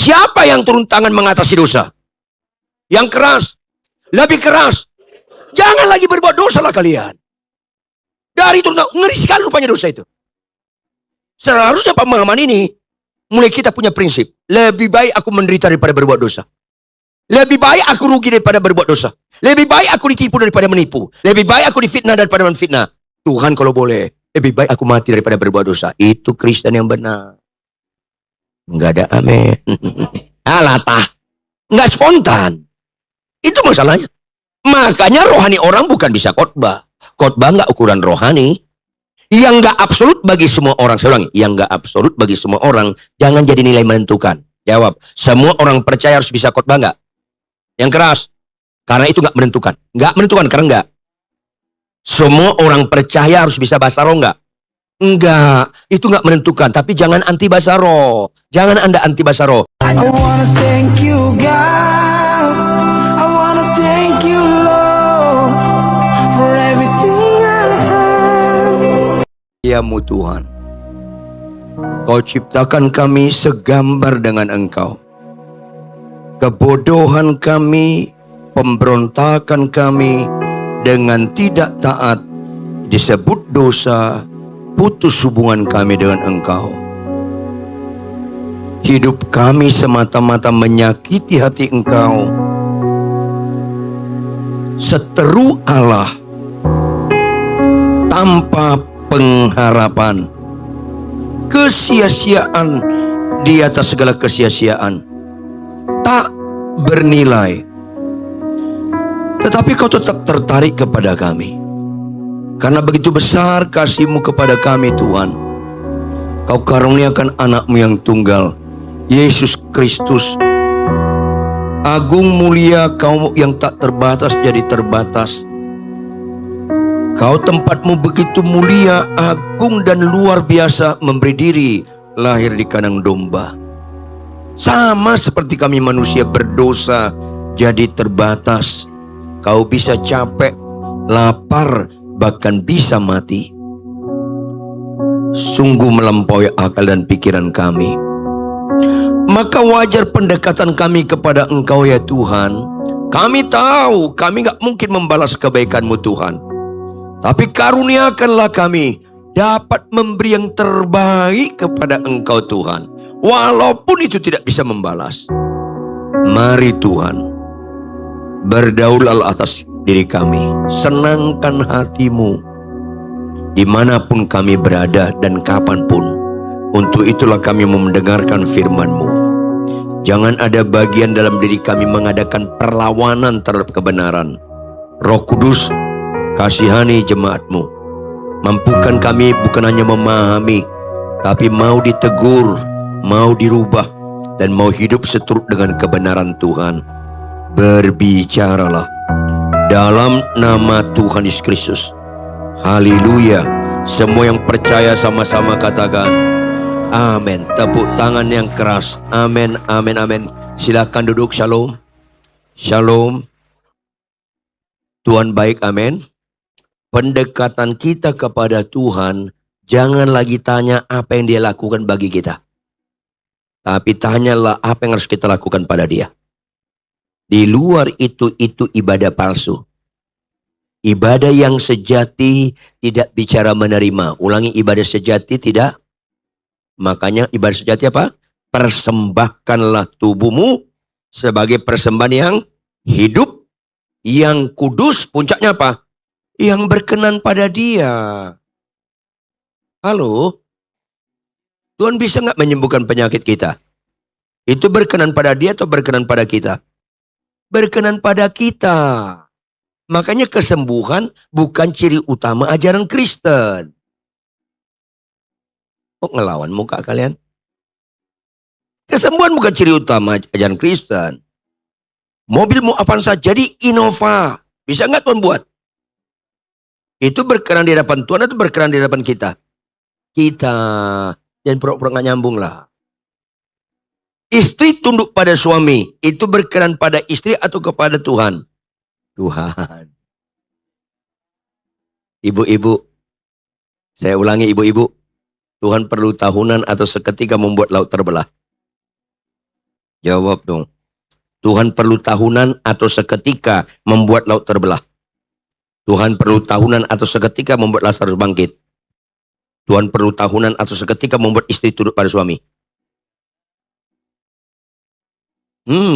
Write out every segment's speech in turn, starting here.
Siapa yang turun tangan mengatasi dosa? Yang keras. Lebih keras. Jangan lagi berbuat dosa lah kalian. Dari turun tangan. Ngeri sekali rupanya dosa itu. Seharusnya pemahaman ini, mulai kita punya prinsip. Lebih baik aku menderita daripada berbuat dosa. Lebih baik aku rugi daripada berbuat dosa. Lebih baik aku ditipu daripada menipu. Lebih baik aku difitnah daripada menfitnah. Tuhan kalau boleh, lebih baik aku mati daripada berbuat dosa. Itu Kristen yang benar. Enggak ada amin. Alatah. Enggak spontan. Itu masalahnya. Makanya rohani orang bukan bisa khotbah. Khotbah enggak ukuran rohani. Yang enggak absolut bagi semua orang. Saya ulangi, yang enggak absolut bagi semua orang, jangan jadi nilai menentukan. Jawab, semua orang percaya harus bisa khotbah enggak? Yang keras. Karena itu enggak menentukan. Enggak menentukan, karena enggak. Semua orang percaya harus bisa bahasa roh enggak? Enggak, itu enggak menentukan. Tapi jangan anti bahasa roh. Jangan Anda anti bahasa roh. I wanna thank you, God. I wanna thank you, Lord, for everything I have. Diamu Tuhan, Kau ciptakan kami segambar dengan Engkau. Kebodohan kami, pemberontakan kami dengan tidak taat disebut dosa, putus hubungan kami dengan Engkau. Hidup kami semata-mata menyakiti hati Engkau. Seteru Allah tanpa pengharapan, kesia-siaan di atas segala kesia-siaan, tak bernilai. Tetapi Kau tetap tertarik kepada kami. Karena begitu besar kasih-Mu kepada kami Tuhan. Kau karuniakan anak-Mu yang tunggal, Yesus Kristus. Agung mulia Kau yang tak terbatas jadi terbatas. Kau tempatmu begitu mulia, agung dan luar biasa, memberi diri lahir di kandang domba. Sama seperti kami manusia berdosa jadi terbatas. Kau bisa capek, lapar, bahkan bisa mati. Sungguh melampaui akal dan pikiran kami. Maka wajar pendekatan kami kepada Engkau ya Tuhan. Kami tahu kami gak mungkin membalas kebaikan-Mu Tuhan. Tapi karuniakanlah kami dapat memberi yang terbaik kepada Engkau Tuhan. Walaupun itu tidak bisa membalas. Mari Tuhan, berdaulat atas diri kami. Senangkan hati-Mu dimanapun kami berada dan kapanpun. Untuk itulah kami mendengarkan firman-Mu. Jangan ada bagian dalam diri kami mengadakan perlawanan terhadap kebenaran. Roh Kudus, kasihani jemaat-Mu. Mampukan kami bukan hanya memahami, tapi mau ditegur, mau dirubah, dan mau hidup seturut dengan kebenaran Tuhan. Berbicaralah dalam nama Tuhan Yesus Kristus. Haleluya. Semua yang percaya sama-sama katakan amin. Tepuk tangan yang keras. Amin, amin, amin. Silakan duduk. Shalom. Shalom. Tuhan baik, amin. Pendekatan kita kepada Tuhan, jangan lagi tanya apa yang Dia lakukan bagi kita. Tapi tanyalah apa yang harus kita lakukan pada Dia. Di luar itu ibadah palsu. Ibadah yang sejati tidak bicara menerima. Ulangi, ibadah sejati tidak. Makanya ibadah sejati apa? Persembahkanlah tubuhmu sebagai persembahan yang hidup, yang kudus. Puncaknya apa? Yang berkenan pada Dia. Halo? Tuhan bisa nggak menyembuhkan penyakit kita? Itu berkenan pada Dia atau berkenan pada kita? Berkenan pada kita. Makanya kesembuhan bukan ciri utama ajaran Kristen. Kok ngelawan muka kalian? Kesembuhan bukan ciri utama ajaran Kristen. Mobilmu Avanza jadi Innova. Bisa nggak Tuhan buat? Itu berkenan di hadapan Tuhan atau berkenan di hadapan kita? Kita. Jangan pura-pura nggak nyambung lah. Istri tunduk pada suami. Itu berkenan pada istri atau kepada Tuhan? Tuhan. Ibu-ibu. Saya ulangi ibu-ibu. Tuhan perlu tahunan atau seketika membuat laut terbelah? Jawab dong. Tuhan perlu tahunan atau seketika membuat laut terbelah? Tuhan perlu tahunan atau seketika membuat Lazarus bangkit? Tuhan perlu tahunan atau seketika membuat istri turut pada suami?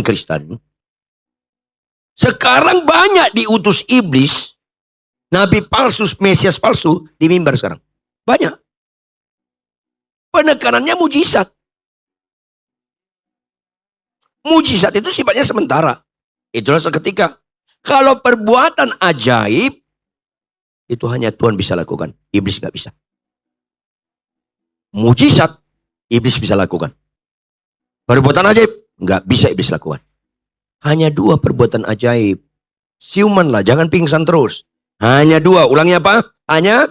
Kristen. Sekarang banyak diutus iblis, nabi palsu, mesias palsu di mimbar sekarang. Banyak. Penekanannya mujizat. Mujizat itu sifatnya sementara. Itulah seketika. Kalau perbuatan ajaib, itu hanya Tuhan bisa lakukan. Iblis nggak bisa. Mujizat, iblis bisa lakukan. Perbuatan ajaib, nggak bisa iblis lakukan. Hanya 2 perbuatan ajaib. Siumanlah, jangan pingsan terus. Hanya 2, ulangi apa? Hanya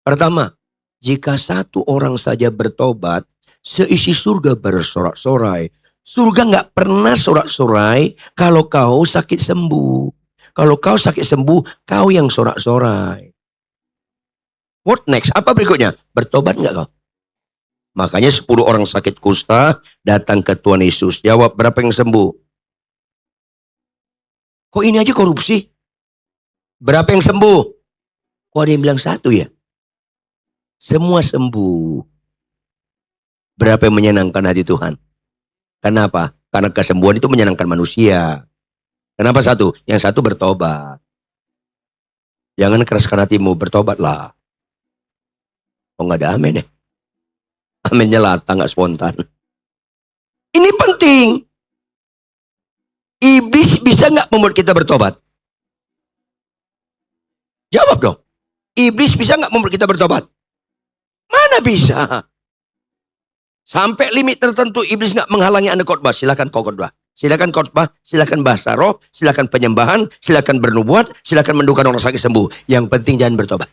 pertama, jika 1 orang saja bertobat, seisi surga bersorak-sorai. Surga nggak pernah sorak-sorai kalau kau sakit sembuh. Kalau kau sakit sembuh, kau yang sorak-sorai. What next? Apa berikutnya? Bertobat nggak kau? Makanya 10 orang sakit kusta datang ke Tuhan Yesus. Jawab, berapa yang sembuh? Kok ini aja korupsi? Berapa yang sembuh? Kok ada yang bilang 1 ya? Semua sembuh. Berapa yang menyenangkan hati Tuhan? Kenapa? Karena kesembuhan itu menyenangkan manusia. Kenapa 1? Yang 1 bertobat. Jangan keraskan hatimu, bertobatlah. Oh nggak ada amin ya? Aminnya lata, nggak spontan. Ini penting. Iblis bisa nggak membuat kita bertobat? Jawab dong. Iblis bisa nggak membuat kita bertobat? Mana bisa? Sampai limit tertentu iblis nggak menghalangi Anda khotbah. Silakan kau khotbah. Silakan khotbah, silakan bahasa roh, silakan penyembahan, silakan bernubuat, silakan mendukan orang sakit sembuh. Yang penting jangan bertobat.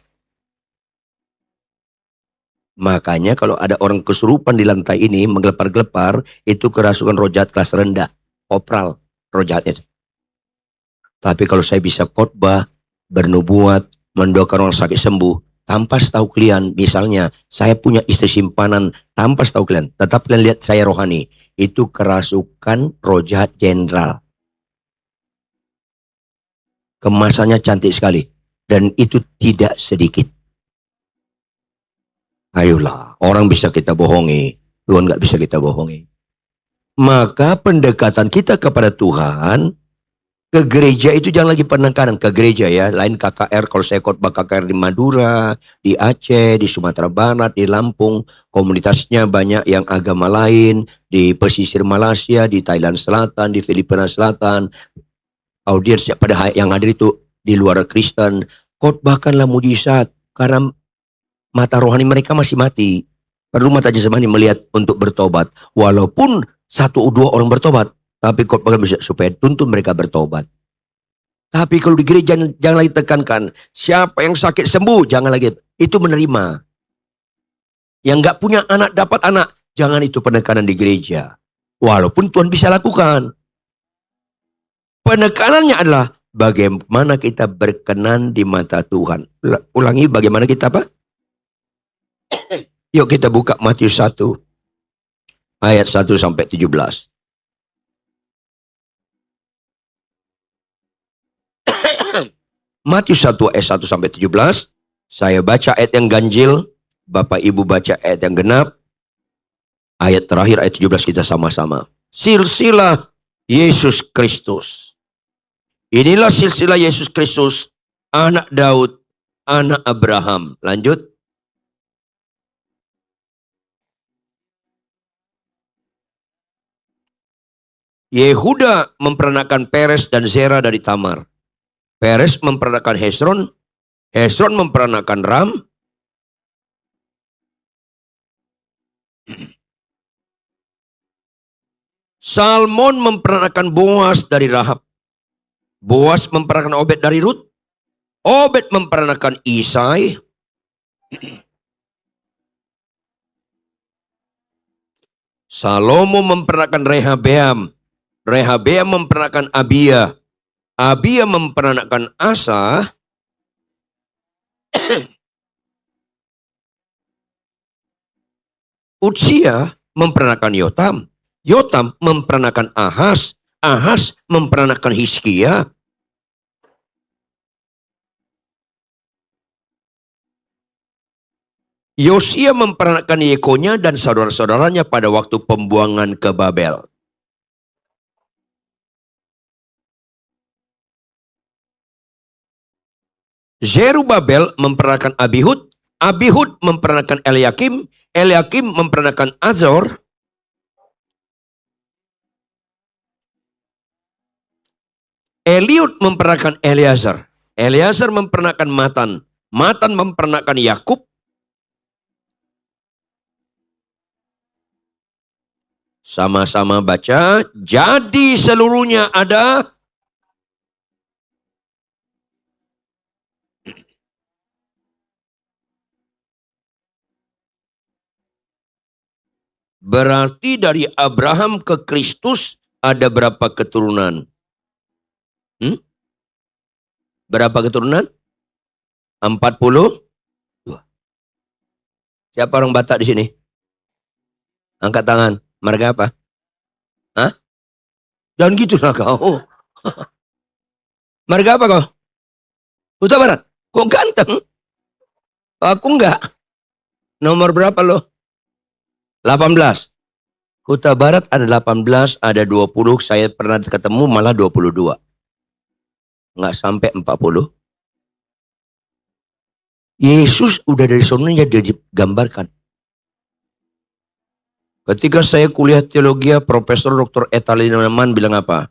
Makanya kalau ada orang kesurupan di lantai ini menggelepar-gelepar, itu kerasukan roh jahat kelas rendah, kopral roh jahatnya. Tapi kalau saya bisa khotbah, bernubuat, mendoakan orang sakit sembuh, tanpa setahu kalian, misalnya saya punya istri simpanan, tanpa setahu kalian, tetap kalian lihat saya rohani, itu kerasukan roh jahat jenderal. Kemasannya cantik sekali, dan itu tidak sedikit. Ayolah, orang bisa kita bohongi, Tuhan nggak bisa kita bohongi. Maka pendekatan kita kepada Tuhan, ke gereja itu jangan lagi penekanan ke gereja ya. Lain KKR, kalau saya khotbah KKR di Madura, di Aceh, di Sumatera Barat, di Lampung, komunitasnya banyak yang agama lain, di pesisir Malaysia, di Thailand Selatan, di Filipina Selatan. Audiens pada yang hadir itu di luar Kristen. Khotbahkanlah mujizat, karena mata rohani mereka masih mati. Perlu mata jasmani melihat untuk bertobat. Walaupun 1-2 orang bertobat, tapi khotbah supaya tuntun mereka bertobat. Tapi kalau di gereja jangan lagi tekankan. Siapa yang sakit sembuh, jangan lagi. Itu menerima. Yang nggak punya anak dapat anak. Jangan itu penekanan di gereja. Walaupun Tuhan bisa lakukan. Penekanannya adalah bagaimana kita berkenan di mata Tuhan. Ulangi, bagaimana kita apa? Yuk kita buka Matius 1. Ayat 1 sampai 17. Matius 1 ayat 1 sampai 17. Saya baca ayat yang ganjil, Bapak Ibu baca ayat yang genap. Ayat terakhir ayat 17 kita sama-sama. Silsilah Yesus Kristus. Inilah silsilah Yesus Kristus, anak Daud, anak Abraham. Lanjut. Yehuda memperanakan Peres dan Zera dari Tamar. Peres memperanakan Hesron. Hesron memperanakan Ram. Salmon memperanakan Boas dari Rahab. Boas memperanakan Obed dari Rut. Obed memperanakan Isai. Salomo memperanakan Rehabeam. Rehabeam memperanakan Abia. Abia memperanakan Asa. Utsia memperanakan Yotam. Yotam memperanakan Ahas. Ahas memperanakan Hizkia. Yosia memperanakan Yekonya dan saudara-saudaranya pada waktu pembuangan ke Babel. Zerubabel memperanakan Abihud. Abihud memperanakan Eliakim. Eliakim memperanakan Azor. Eliud memperanakan Eleazar. Eleazar memperanakan Matan. Matan memperanakan Yakub. Sama-sama baca. Jadi seluruhnya ada berarti dari Abraham ke Kristus ada berapa keturunan? Berapa keturunan? 42. Siapa orang Batak di sini? Angkat tangan. Marga apa? Hah? Jangan gitulah kau. Marga apa kau? Huta Barat. Kok ganteng? Aku enggak. Nomor berapa lo? 18. Huta Barat ada 18, ada 20. Saya pernah ketemu malah 22. Enggak sampai 40. Yesus udah dari sononya digambarkan. Ketika saya kuliah teologi, Profesor Dr. Etalinaman bilang apa?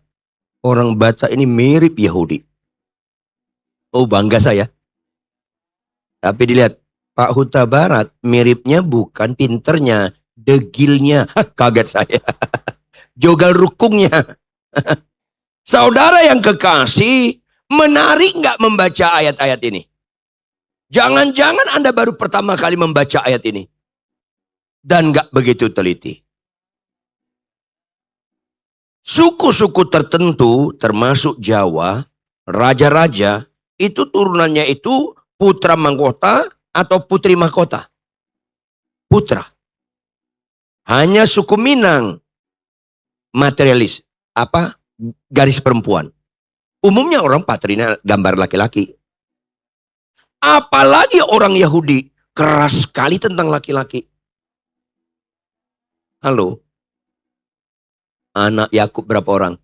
Orang Batak ini mirip Yahudi. Oh, bangga saya. Tapi dilihat, Pak Huta Barat miripnya bukan pinternya, degilnya. Kaget saya. Jogal rukungnya. Saudara yang kekasih, menarik nggak membaca ayat-ayat ini? Jangan-jangan Anda baru pertama kali membaca ayat ini. Dan nggak begitu teliti. Suku-suku tertentu, termasuk Jawa, raja-raja, itu turunannya itu putra mahkota atau putri mahkota. Putra. Hanya suku Minang, materialis. Apa? Garis perempuan. Umumnya orang patrina gambar laki-laki. Apalagi orang Yahudi, keras sekali tentang laki-laki. Halo, anak Yakub berapa orang?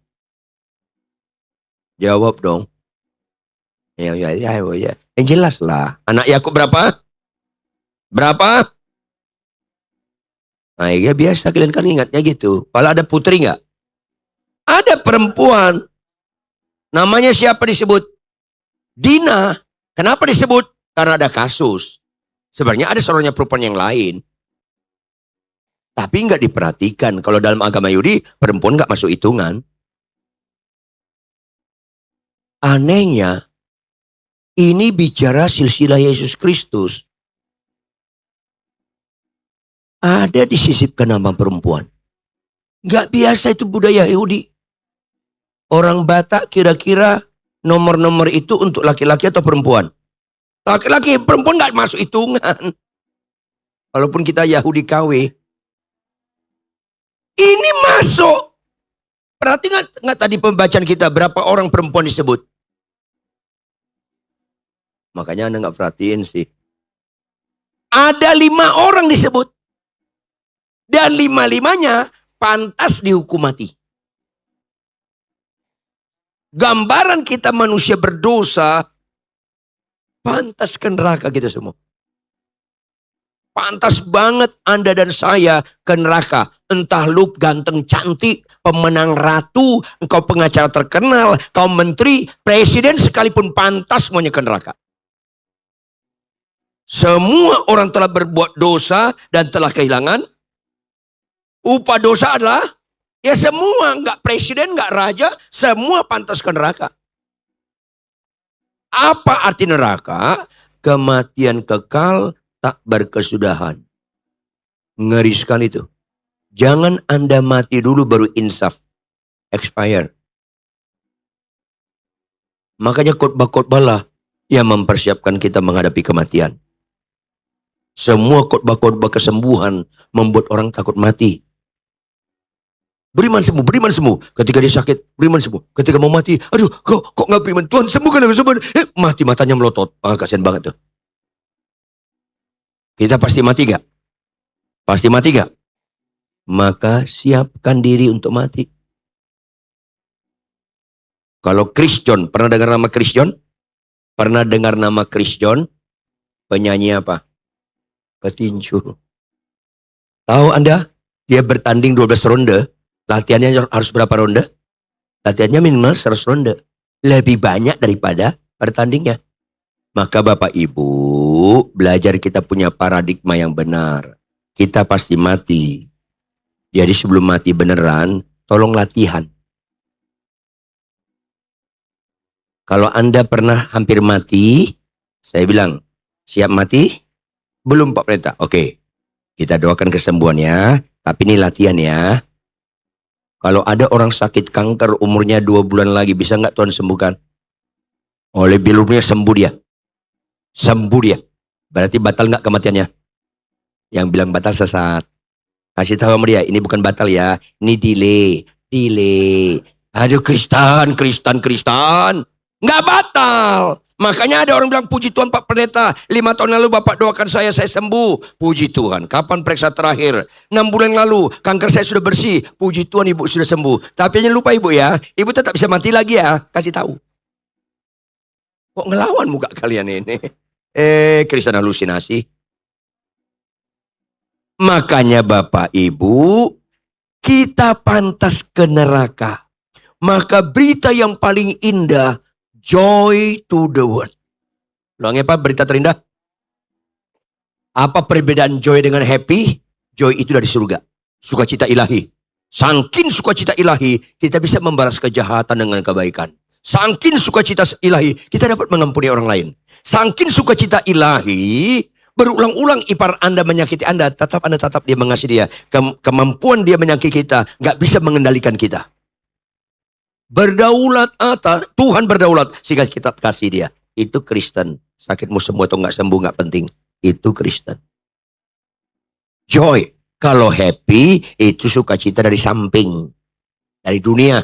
Jawab dong. Ya. Jelas lah. Anak Yakub berapa? Berapa? Nah, ya biasa kalian kan ingatnya gitu. Kalau ada putri nggak? Ada perempuan. Namanya siapa disebut? Dina. Kenapa disebut? Karena ada kasus. Sebenarnya ada saudaranya perempuan yang lain. Tapi nggak diperhatikan. Kalau dalam agama Yahudi, perempuan nggak masuk hitungan. Anehnya, ini bicara silsilah Yesus Kristus. Ada disisipkan nama perempuan. Nggak biasa itu budaya Yahudi. Orang Batak kira-kira nomor-nomor itu untuk laki-laki atau perempuan? Laki-laki, perempuan nggak masuk hitungan. Walaupun kita Yahudi KW. Ini masuk. Perhati nggak tadi pembacaan kita berapa orang perempuan disebut? Makanya Anda nggak perhatiin sih. Ada 5 orang disebut. Dan 5-5-nya pantas dihukum mati. Gambaran kita manusia berdosa, pantas ke neraka kita semua. Pantas banget Anda dan saya ke neraka. Entah lu ganteng cantik, pemenang ratu, engkau pengacara terkenal, kau menteri, presiden sekalipun pantas semuanya ke neraka. Semua orang telah berbuat dosa dan telah kehilangan. Upah dosa adalah, ya semua, nggak presiden, nggak raja, semua pantas ke neraka. Apa arti neraka? Kematian kekal tak berkesudahan. Ngeri sekali itu. Jangan Anda mati dulu baru insaf. Expire. Makanya khotbah-khotbah lah yang mempersiapkan kita menghadapi kematian. Semua khotbah-khotbah kesembuhan membuat orang takut mati. Beriman sembuh, beriman sembuh. Ketika dia sakit, beriman sembuh. Ketika mau mati, aduh, kok nggak beriman? Tuhan sembuhkan aku sembuh. Mati matanya melotot. Kasihan banget tuh. Kita pasti mati gak? Pasti mati gak? Maka siapkan diri untuk mati. Kalau Christian, pernah dengar nama Christian? Pernah dengar nama Christian? Penyanyi apa? Petinju. Tahu Anda? Dia bertanding 12 ronde. Latihannya harus berapa ronde? Latihannya minimal 100 ronde. Lebih banyak daripada pertandingnya. Maka Bapak Ibu, belajar kita punya paradigma yang benar. Kita pasti mati. Jadi sebelum mati beneran, tolong latihan. Kalau Anda pernah hampir mati, saya bilang, siap mati? Belum Pak Pendeta. Oke, kita doakan kesembuhannya. Tapi ini latihan ya. Kalau ada orang sakit kanker umurnya 2 bulan lagi, bisa nggak Tuhan sembuhkan? Oleh bilurnya sembuh dia. Sembuh dia. Berarti batal nggak kematiannya? Yang bilang batal sesat. Kasih tahu sama dia, ini bukan batal ya. Ini delay. Aduh Kristen. Nggak batal. Makanya ada orang bilang, puji Tuhan Pak Pendeta, 5 tahun lalu Bapak doakan saya sembuh. Puji Tuhan. Kapan periksa terakhir? 6 bulan lalu, kanker saya sudah bersih. Puji Tuhan Ibu sudah sembuh. Tapi jangan lupa Ibu ya, Ibu tetap bisa mati lagi ya. Kasih tahu. Kok ngelawan muka kalian ini? Kristen halusinasi. Makanya Bapak Ibu, kita pantas ke neraka. Maka berita yang paling indah, joy to the world. Ulangi apa berita terindah? Apa perbedaan joy dengan happy? Joy itu dari surga. Sukacita ilahi. Sangkin sukacita ilahi, kita bisa membalas kejahatan dengan kebaikan. Sangkin sukacita ilahi, kita dapat mengampuni orang lain. Sangkin sukacita ilahi, berulang-ulang ipar Anda menyakiti Anda, tetap dia mengasihi dia. Kemampuan dia menyakiti kita, gak bisa mengendalikan kita. Berdaulat atas, Tuhan berdaulat sehingga kita kasih dia. Itu Kristen. Sakitmu sembuh atau nggak sembuh nggak penting. Itu Kristen. Joy. Kalau happy itu sukacita dari samping, dari dunia.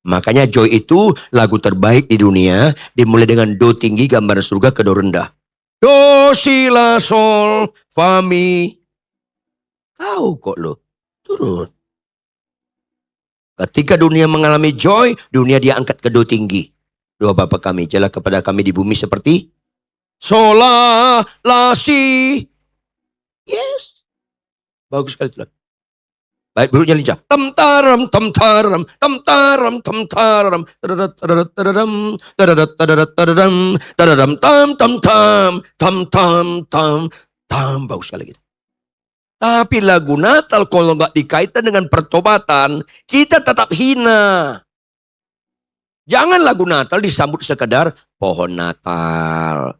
Makanya joy itu lagu terbaik di dunia. Dimulai dengan do tinggi gambaran surga ke do rendah. Do si la sol fa mi. Tahu kok lo. Turun. Ketika dunia mengalami joy, dunia dia angkat ke do tinggi. Doa Bapa kami, jalan kepada kami di bumi seperti sola, la, si. Yes. Bagus sekali itu. Baik, berikutnya lincah. Tam taram, tam taram, tam taram, tam taram. Tadadat, tadadat, tadadam, tadadat, tadadat, tadadam, tadadam, tam, tam, tam, tam, tam, tam, tam. Bagus sekali gitu. Tapi lagu Natal kalau nggak dikaitkan dengan pertobatan, kita tetap hina. Jangan lagu Natal disambut sekedar pohon Natal,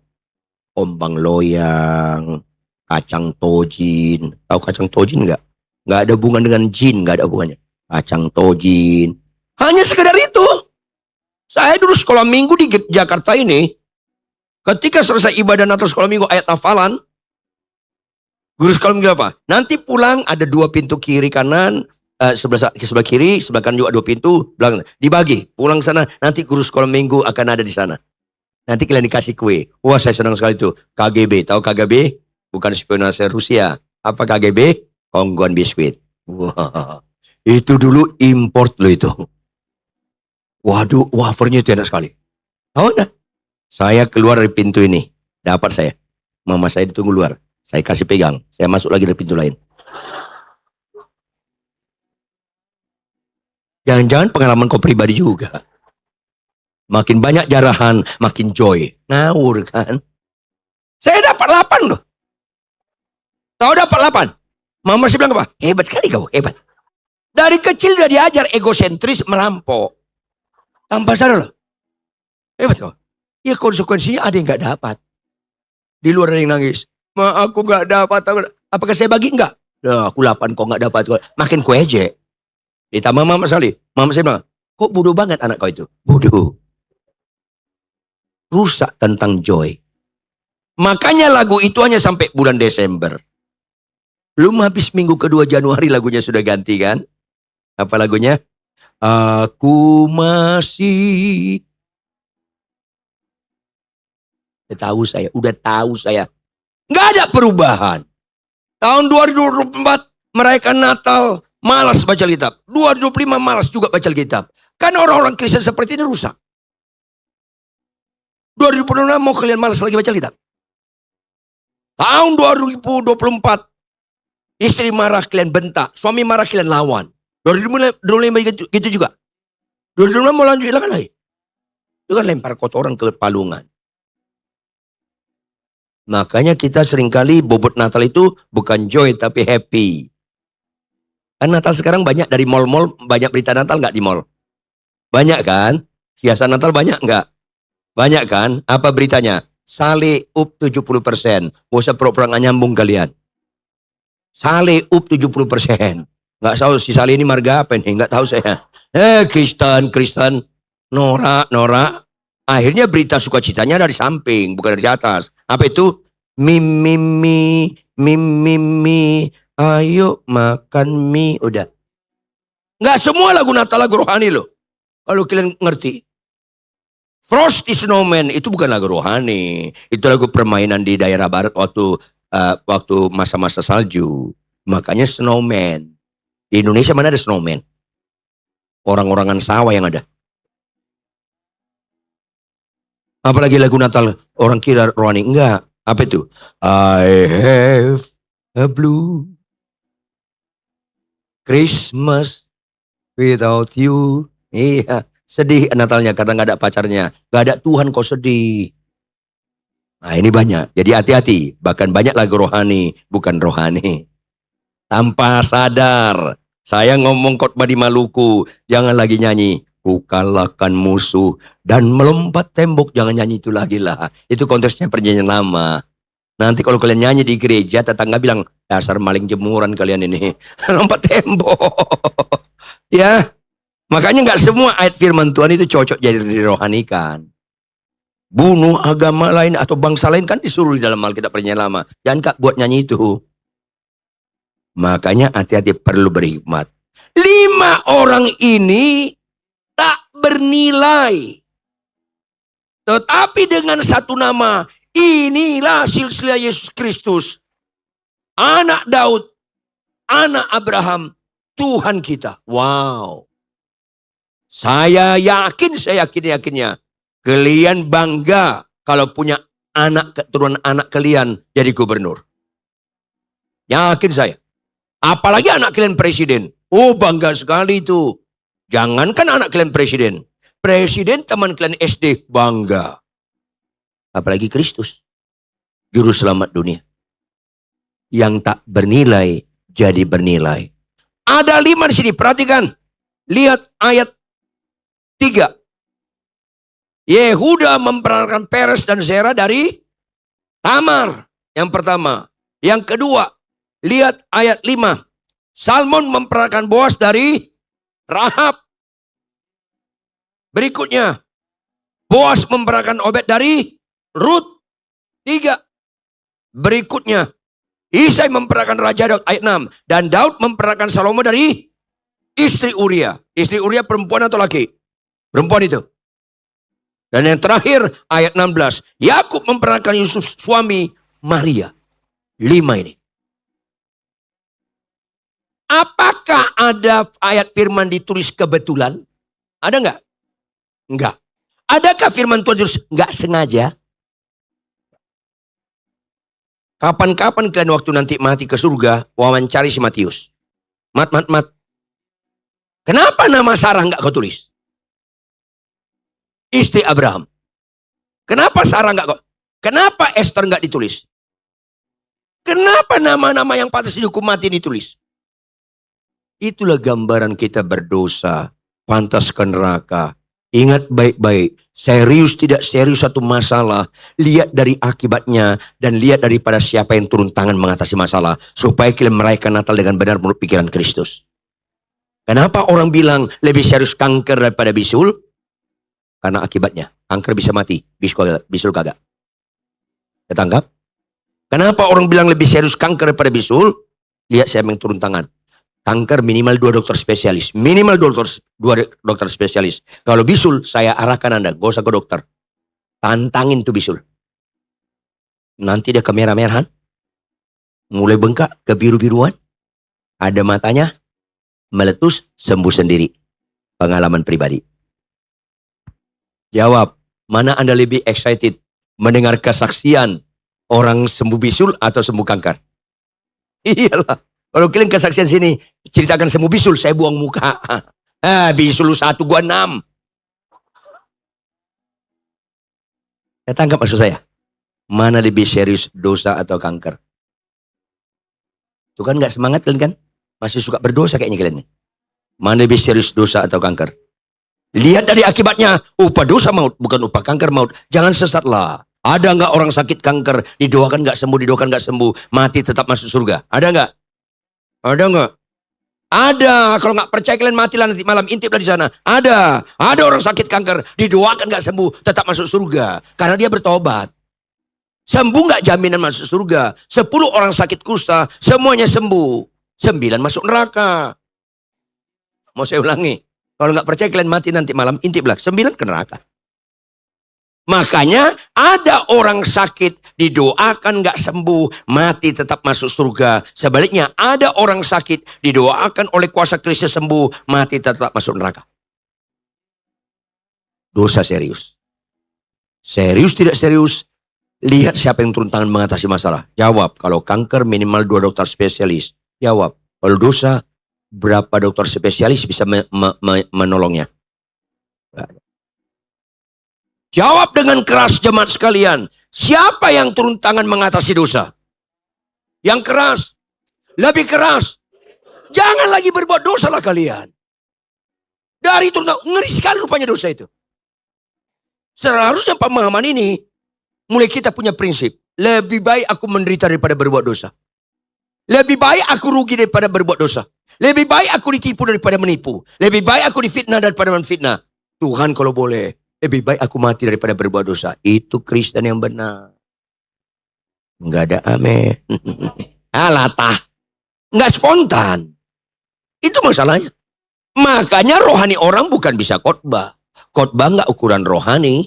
ombang loyang, kacang tojin. Tahu kacang tojin nggak? Nggak ada hubungan dengan jin, nggak ada hubungannya. Kacang tojin. Hanya sekedar itu. Saya dulu sekolah minggu di Jakarta ini, ketika selesai ibadah Natal sekolah minggu ayat hafalan, guru sekolah minggu apa? Nanti pulang ada 2 pintu kiri kanan, sebelah kiri, sebelah kanan juga 2 pintu, belakang dibagi. Pulang sana, nanti guru sekolah minggu akan ada di sana. Nanti kalian dikasih kue. Wah, saya senang sekali itu. KGB, tahu KGB? Bukan spionase Rusia. Apa KGB? Kongguan biskuit. Wah, itu dulu import loh itu. Waduh, wafernya itu enak sekali. Tahu enggak? Saya keluar dari pintu ini, dapat saya. Mama saya ditunggu luar. Saya kasih pegang, saya masuk lagi dari pintu lain. Jangan-jangan pengalaman kau pribadi juga. Makin banyak jarahan, makin joy. Ngawur kan? Saya dapat 8 loh. Tahu dapat 8? Mama saya bilang apa? Hebat kali kau, hebat. Dari kecil dia diajar egosentris merampok. Tanpa sadar loh. Hebat kau. Ya konsekuensinya ada yang gak dapat. Di luar ada yang nangis. Ma, aku gak dapat. Apakah saya bagi? Enggak. Nah, aku 8 kok gak dapat. Makin ku ejek. Ditambah Mama Sali. Mama saya bilang, kok bodoh banget anak kau itu? Bodoh. Rusak tentang joy. Makanya lagu itu hanya sampai bulan Desember. Belum habis minggu kedua Januari lagunya sudah ganti kan? Apa lagunya? Aku masih. Udah tahu saya. Nggak ada perubahan. Tahun 2024 merayakan Natal, malas baca Alkitab. 2025 malas juga baca Alkitab. Karena orang-orang Kristen seperti ini rusak. 2026 mau kalian malas lagi baca Alkitab. Tahun 2024 istri marah kalian bentak, suami marah kalian lawan. 2025 gitu juga. 2025 mau lanjut silakan lagi. Itu kan lempar kotoran ke palungan. Makanya kita seringkali bobot Natal itu bukan joy tapi happy. Kan Natal sekarang banyak dari mall-mall, banyak berita Natal nggak di mall? Banyak kan? Hiasan Natal banyak nggak? Banyak kan? Apa beritanya? Sale up 70%. Gak usah pura-pura nggak nyambung kalian. Sale up 70%. Nggak tahu si Sale ini marga apa nih? Nggak tahu saya. Kristen. Norak. Akhirnya berita sukacitanya dari samping, bukan dari atas. Apa itu? Mimi, ayo makan mie. Udah. Nggak semua lagu Natal lagu rohani loh. Kalau kalian ngerti. Frosty Snowman itu bukan lagu rohani. Itu lagu permainan di daerah barat waktu masa-masa salju. Makanya snowman. Di Indonesia mana ada snowman? Orang-orangan sawah yang ada. Apalagi lagu Natal orang kira rohani. Enggak. Apa itu? I have a blue Christmas without you. Iya. Sedih Natalnya karena gak ada pacarnya. Gak ada Tuhan kok sedih. Nah ini banyak. Jadi hati-hati. Bahkan banyak lagu rohani. Bukan rohani. Tanpa sadar. Saya ngomong khotbah di Maluku. Jangan lagi nyanyi. Ku kalahkan musuh dan melompat tembok. Jangan nyanyi itu lagi lah. Itu konteksnya perjanjian lama. Nanti kalau kalian nyanyi di gereja, tetangga bilang, dasar maling jemuran kalian ini. Lompat tembok. Ya. Makanya nggak semua ayat firman Tuhan itu cocok jadi dirohanikan. Bunuh agama lain atau bangsa lain kan disuruh di dalam Alkitab perjanjian lama. Jangan kak buat nyanyi itu. Makanya hati-hati perlu berhikmat. 5 orang ini tak bernilai. Tetapi dengan satu nama, inilah silsilah Yesus Kristus. Anak Daud, anak Abraham, Tuhan kita. Wow. Saya yakinnya. Kalian bangga kalau punya anak keturunan anak kalian jadi gubernur. Yakin saya. Apalagi anak kalian presiden. Oh bangga sekali itu. Jangankan anak kalian presiden. Presiden teman kalian SD bangga. Apalagi Kristus. Juru selamat dunia. Yang tak bernilai jadi bernilai. Ada 5 di sini. Perhatikan. Lihat ayat 3. Yehuda memperankan Peres dan Zerah dari Tamar. Yang pertama. Yang kedua. Lihat ayat 5. Salmon memperankan Boas dari Rahab. Berikutnya. Boas memperankan Obed dari Rut. 3. Berikutnya. Isai memperankan Raja Daud ayat 6. Dan Daud memperankan Salomo dari istri Uria. Istri Uria perempuan atau laki? Perempuan itu. Dan yang terakhir ayat 16. Yakub memperankan Yusuf suami Maria. 5 ini. Apakah ada ayat firman ditulis kebetulan? Ada enggak? Enggak. Adakah firman Tuhan ditulis enggak sengaja? Kapan-kapan kalian waktu nanti mati ke surga, wawancari si Matius. Mat. Kenapa nama Sarah enggak kau tulis? Istri Abraham. Kenapa Sarah enggak kau? Kenapa Esther enggak ditulis? Kenapa nama-nama yang pantas dihukum mati ditulis? Itulah gambaran kita berdosa, pantas ke neraka. Ingat baik-baik, serius tidak serius satu masalah, lihat dari akibatnya dan lihat daripada siapa yang turun tangan mengatasi masalah, supaya kita merayakan Natal dengan benar menurut pikiran Kristus. Kenapa orang bilang lebih serius kanker daripada bisul? Karena akibatnya, kanker bisa mati, bisul kagak. Ketangkap? Kenapa orang bilang lebih serius kanker daripada bisul? Lihat siapa yang turun tangan. Kanker minimal 2 dokter spesialis. Minimal 2 dokter spesialis. Kalau bisul, saya arahkan Anda. Gak usah ke dokter. Tantangin tuh bisul. Nanti dia kemerah-merahan. Mulai bengkak, ke biru-biruan. Ada matanya. Meletus, sembuh sendiri. Pengalaman pribadi. Jawab, mana Anda lebih excited? Mendengar kesaksian orang sembuh bisul atau sembuh kanker? Iyalah. Kalau kalian kesaksian sini, ceritakan sembuh bisul, saya buang muka. Bisul 1, gua 6. Saya tangkap maksud saya. Mana lebih serius, dosa atau kanker? Itu kan gak semangat kalian kan? Masih suka berdosa kayaknya kalian nih. Mana lebih serius, dosa atau kanker? Lihat dari akibatnya, upah dosa maut, bukan upah kanker maut. Jangan sesatlah. Ada nggak orang sakit kanker, didoakan nggak sembuh, didoakan nggak sembuh, mati tetap masuk surga? Ada nggak? Ada nggak? Ada. Kalau nggak percaya kalian matilah nanti malam, intiplah di sana. Ada. Ada orang sakit kanker, didoakan nggak sembuh, tetap masuk surga. Karena dia bertobat. Sembuh nggak jaminan masuk surga. 10 orang sakit kusta, semuanya sembuh. 9 masuk neraka. Mau saya ulangi. Kalau nggak percaya kalian mati nanti malam, intiplah. 9 ke neraka. Makanya ada orang sakit, didoakan nggak sembuh, mati tetap masuk surga. Sebaliknya ada orang sakit, didoakan oleh kuasa Kristus sembuh, mati tetap masuk neraka. Dosa serius. Serius tidak serius, lihat siapa yang turun tangan mengatasi masalah. Jawab, kalau kanker minimal 2 dokter spesialis. Jawab, kalau dosa berapa dokter spesialis bisa menolongnya? Jawab dengan keras jemaat sekalian. Siapa yang turun tangan mengatasi dosa? Yang keras. Lebih keras. Jangan lagi berbuat dosa lah kalian. Dari turun tangan. Ngeri sekali rupanya dosa itu. Seharusnya pemahaman ini. Mulai kita punya prinsip. Lebih baik aku menderita daripada berbuat dosa. Lebih baik aku rugi daripada berbuat dosa. Lebih baik aku ditipu daripada menipu. Lebih baik aku difitnah daripada menfitnah. Tuhan kalau boleh. Lebih baik aku mati daripada berbuat dosa. Itu Kristen yang benar. Enggak ada amin. Alatah. Enggak spontan. Itu masalahnya. Makanya rohani orang bukan bisa khotbah. Khotbah enggak ukuran rohani.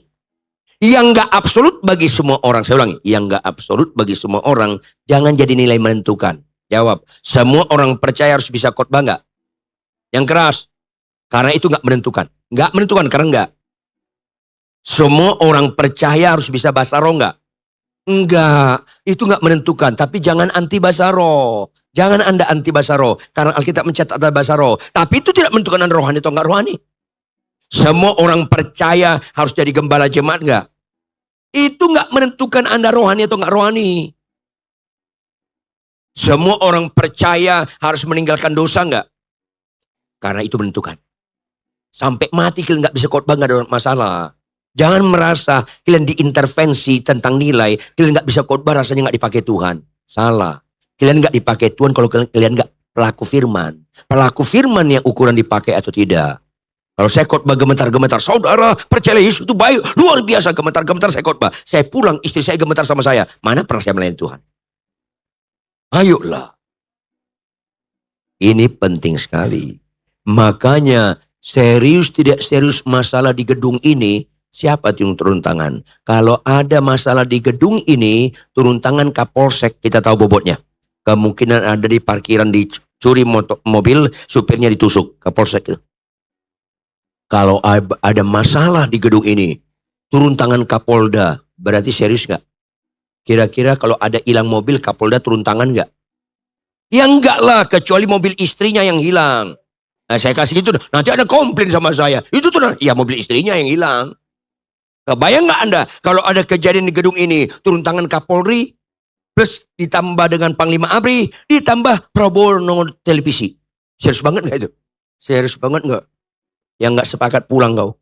Yang enggak absolut bagi semua orang. Saya ulangi. Yang enggak absolut bagi semua orang. Jangan jadi nilai menentukan. Jawab. Semua orang percaya harus bisa khotbah enggak? Yang keras. Karena itu enggak menentukan. Enggak menentukan karena enggak. Semua orang percaya harus bisa bahasa roh enggak? Enggak, itu enggak menentukan. Tapi jangan anti bahasa roh. Jangan Anda anti bahasa roh. Karena Alkitab mencatat ada bahasa roh. Tapi itu tidak menentukan Anda rohani atau enggak rohani. Semua orang percaya harus jadi gembala jemaat enggak? Itu enggak menentukan Anda rohani atau enggak rohani. Semua orang percaya harus meninggalkan dosa enggak? Karena itu menentukan. Sampai mati kalian enggak bisa khotbah, enggak ada masalah. Jangan merasa kalian diintervensi tentang nilai. Kalian nggak bisa khotbah rasanya nggak dipakai Tuhan. Salah. Kalian nggak dipakai Tuhan kalau kalian nggak pelaku firman. Pelaku firman yang ukuran dipakai atau tidak. Kalau saya khotbah gemetar-gemetar. Saudara percaya Yesus itu baik. Luar biasa gemetar-gemetar saya khotbah. Saya pulang istri saya gemetar sama saya. Mana pernah saya melayani Tuhan? Ayolah. Ini penting sekali. Makanya serius tidak serius masalah di gedung ini. Siapa yang turun tangan? Kalau ada masalah di gedung ini, turun tangan Kapolsek, kita tahu bobotnya. Kemungkinan ada di parkiran dicuri mobil, supirnya ditusuk. Kapolsek itu. Kalau ada masalah di gedung ini, turun tangan Kapolda, berarti serius nggak? Kira-kira kalau ada hilang mobil, Kapolda turun tangan nggak? Ya enggak lah, kecuali mobil istrinya yang hilang. Nah, saya kasih gitu, nanti ada komplain sama saya. Itu tuh, ya mobil istrinya yang hilang. Kebayang nggak Anda kalau ada kejadian di gedung ini, turun tangan Kapolri, plus ditambah dengan Panglima ABRI, ditambah Prabowo nongol televisi. Serius banget nggak itu? Serius banget nggak? Yang nggak sepakat pulang kau.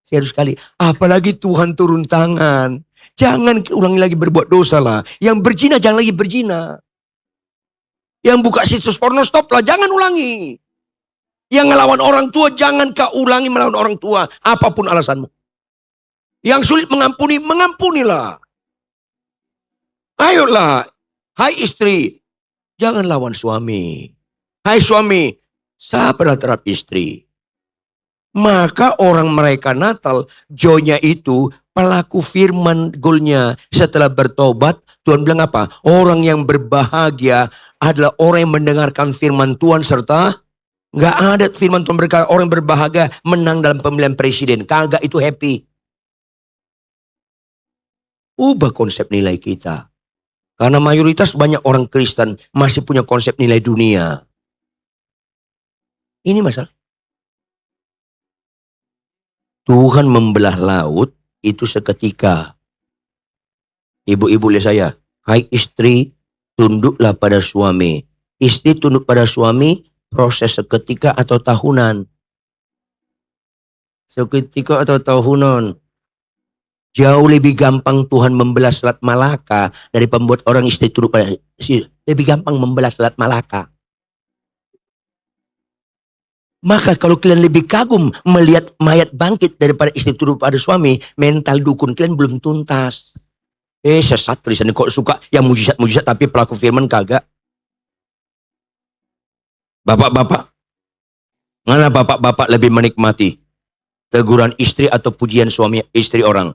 Serius sekali. Apalagi Tuhan turun tangan. Jangan ulangi lagi berbuat dosa lah. Yang berzina jangan lagi berzina. Yang buka situs porno stop lah, jangan ulangi. Yang ngelawan orang tua jangan kau ulangi melawan orang tua, apapun alasanmu. Yang sulit mengampuni, mengampunilah. Ayolah, hai istri, jangan lawan suami. Hai suami, sabarlah terhadap istri. Maka orang mereka Natal, joy-nya itu pelaku firman goalnya. Setelah bertobat, Tuhan bilang apa? Orang yang berbahagia adalah orang yang mendengarkan firman Tuhan serta nggak ada firman Tuhan berkata orang yang berbahagia menang dalam pemilihan presiden. Kagak, itu happy. Ubah konsep nilai kita. Karena mayoritas banyak orang Kristen masih punya konsep nilai dunia. Ini masalah. Tuhan membelah laut itu seketika. Ibu-ibu lihat saya. Hai istri, tunduklah pada suami. Istri tunduk pada suami, proses seketika atau tahunan. Seketika atau tahunan. Jauh lebih gampang Tuhan membelah Selat Malaka dari membuat orang istri tunduk pada. Lebih gampang membelah Selat Malaka. Maka kalau kalian lebih kagum melihat mayat bangkit daripada istri tunduk pada suami, mental dukun kalian belum tuntas. Sesat Kristen kok suka yang mujizat-mujizat tapi pelaku firman kagak. Bapak-bapak, mana bapak-bapak lebih menikmati teguran istri atau pujian suami istri orang?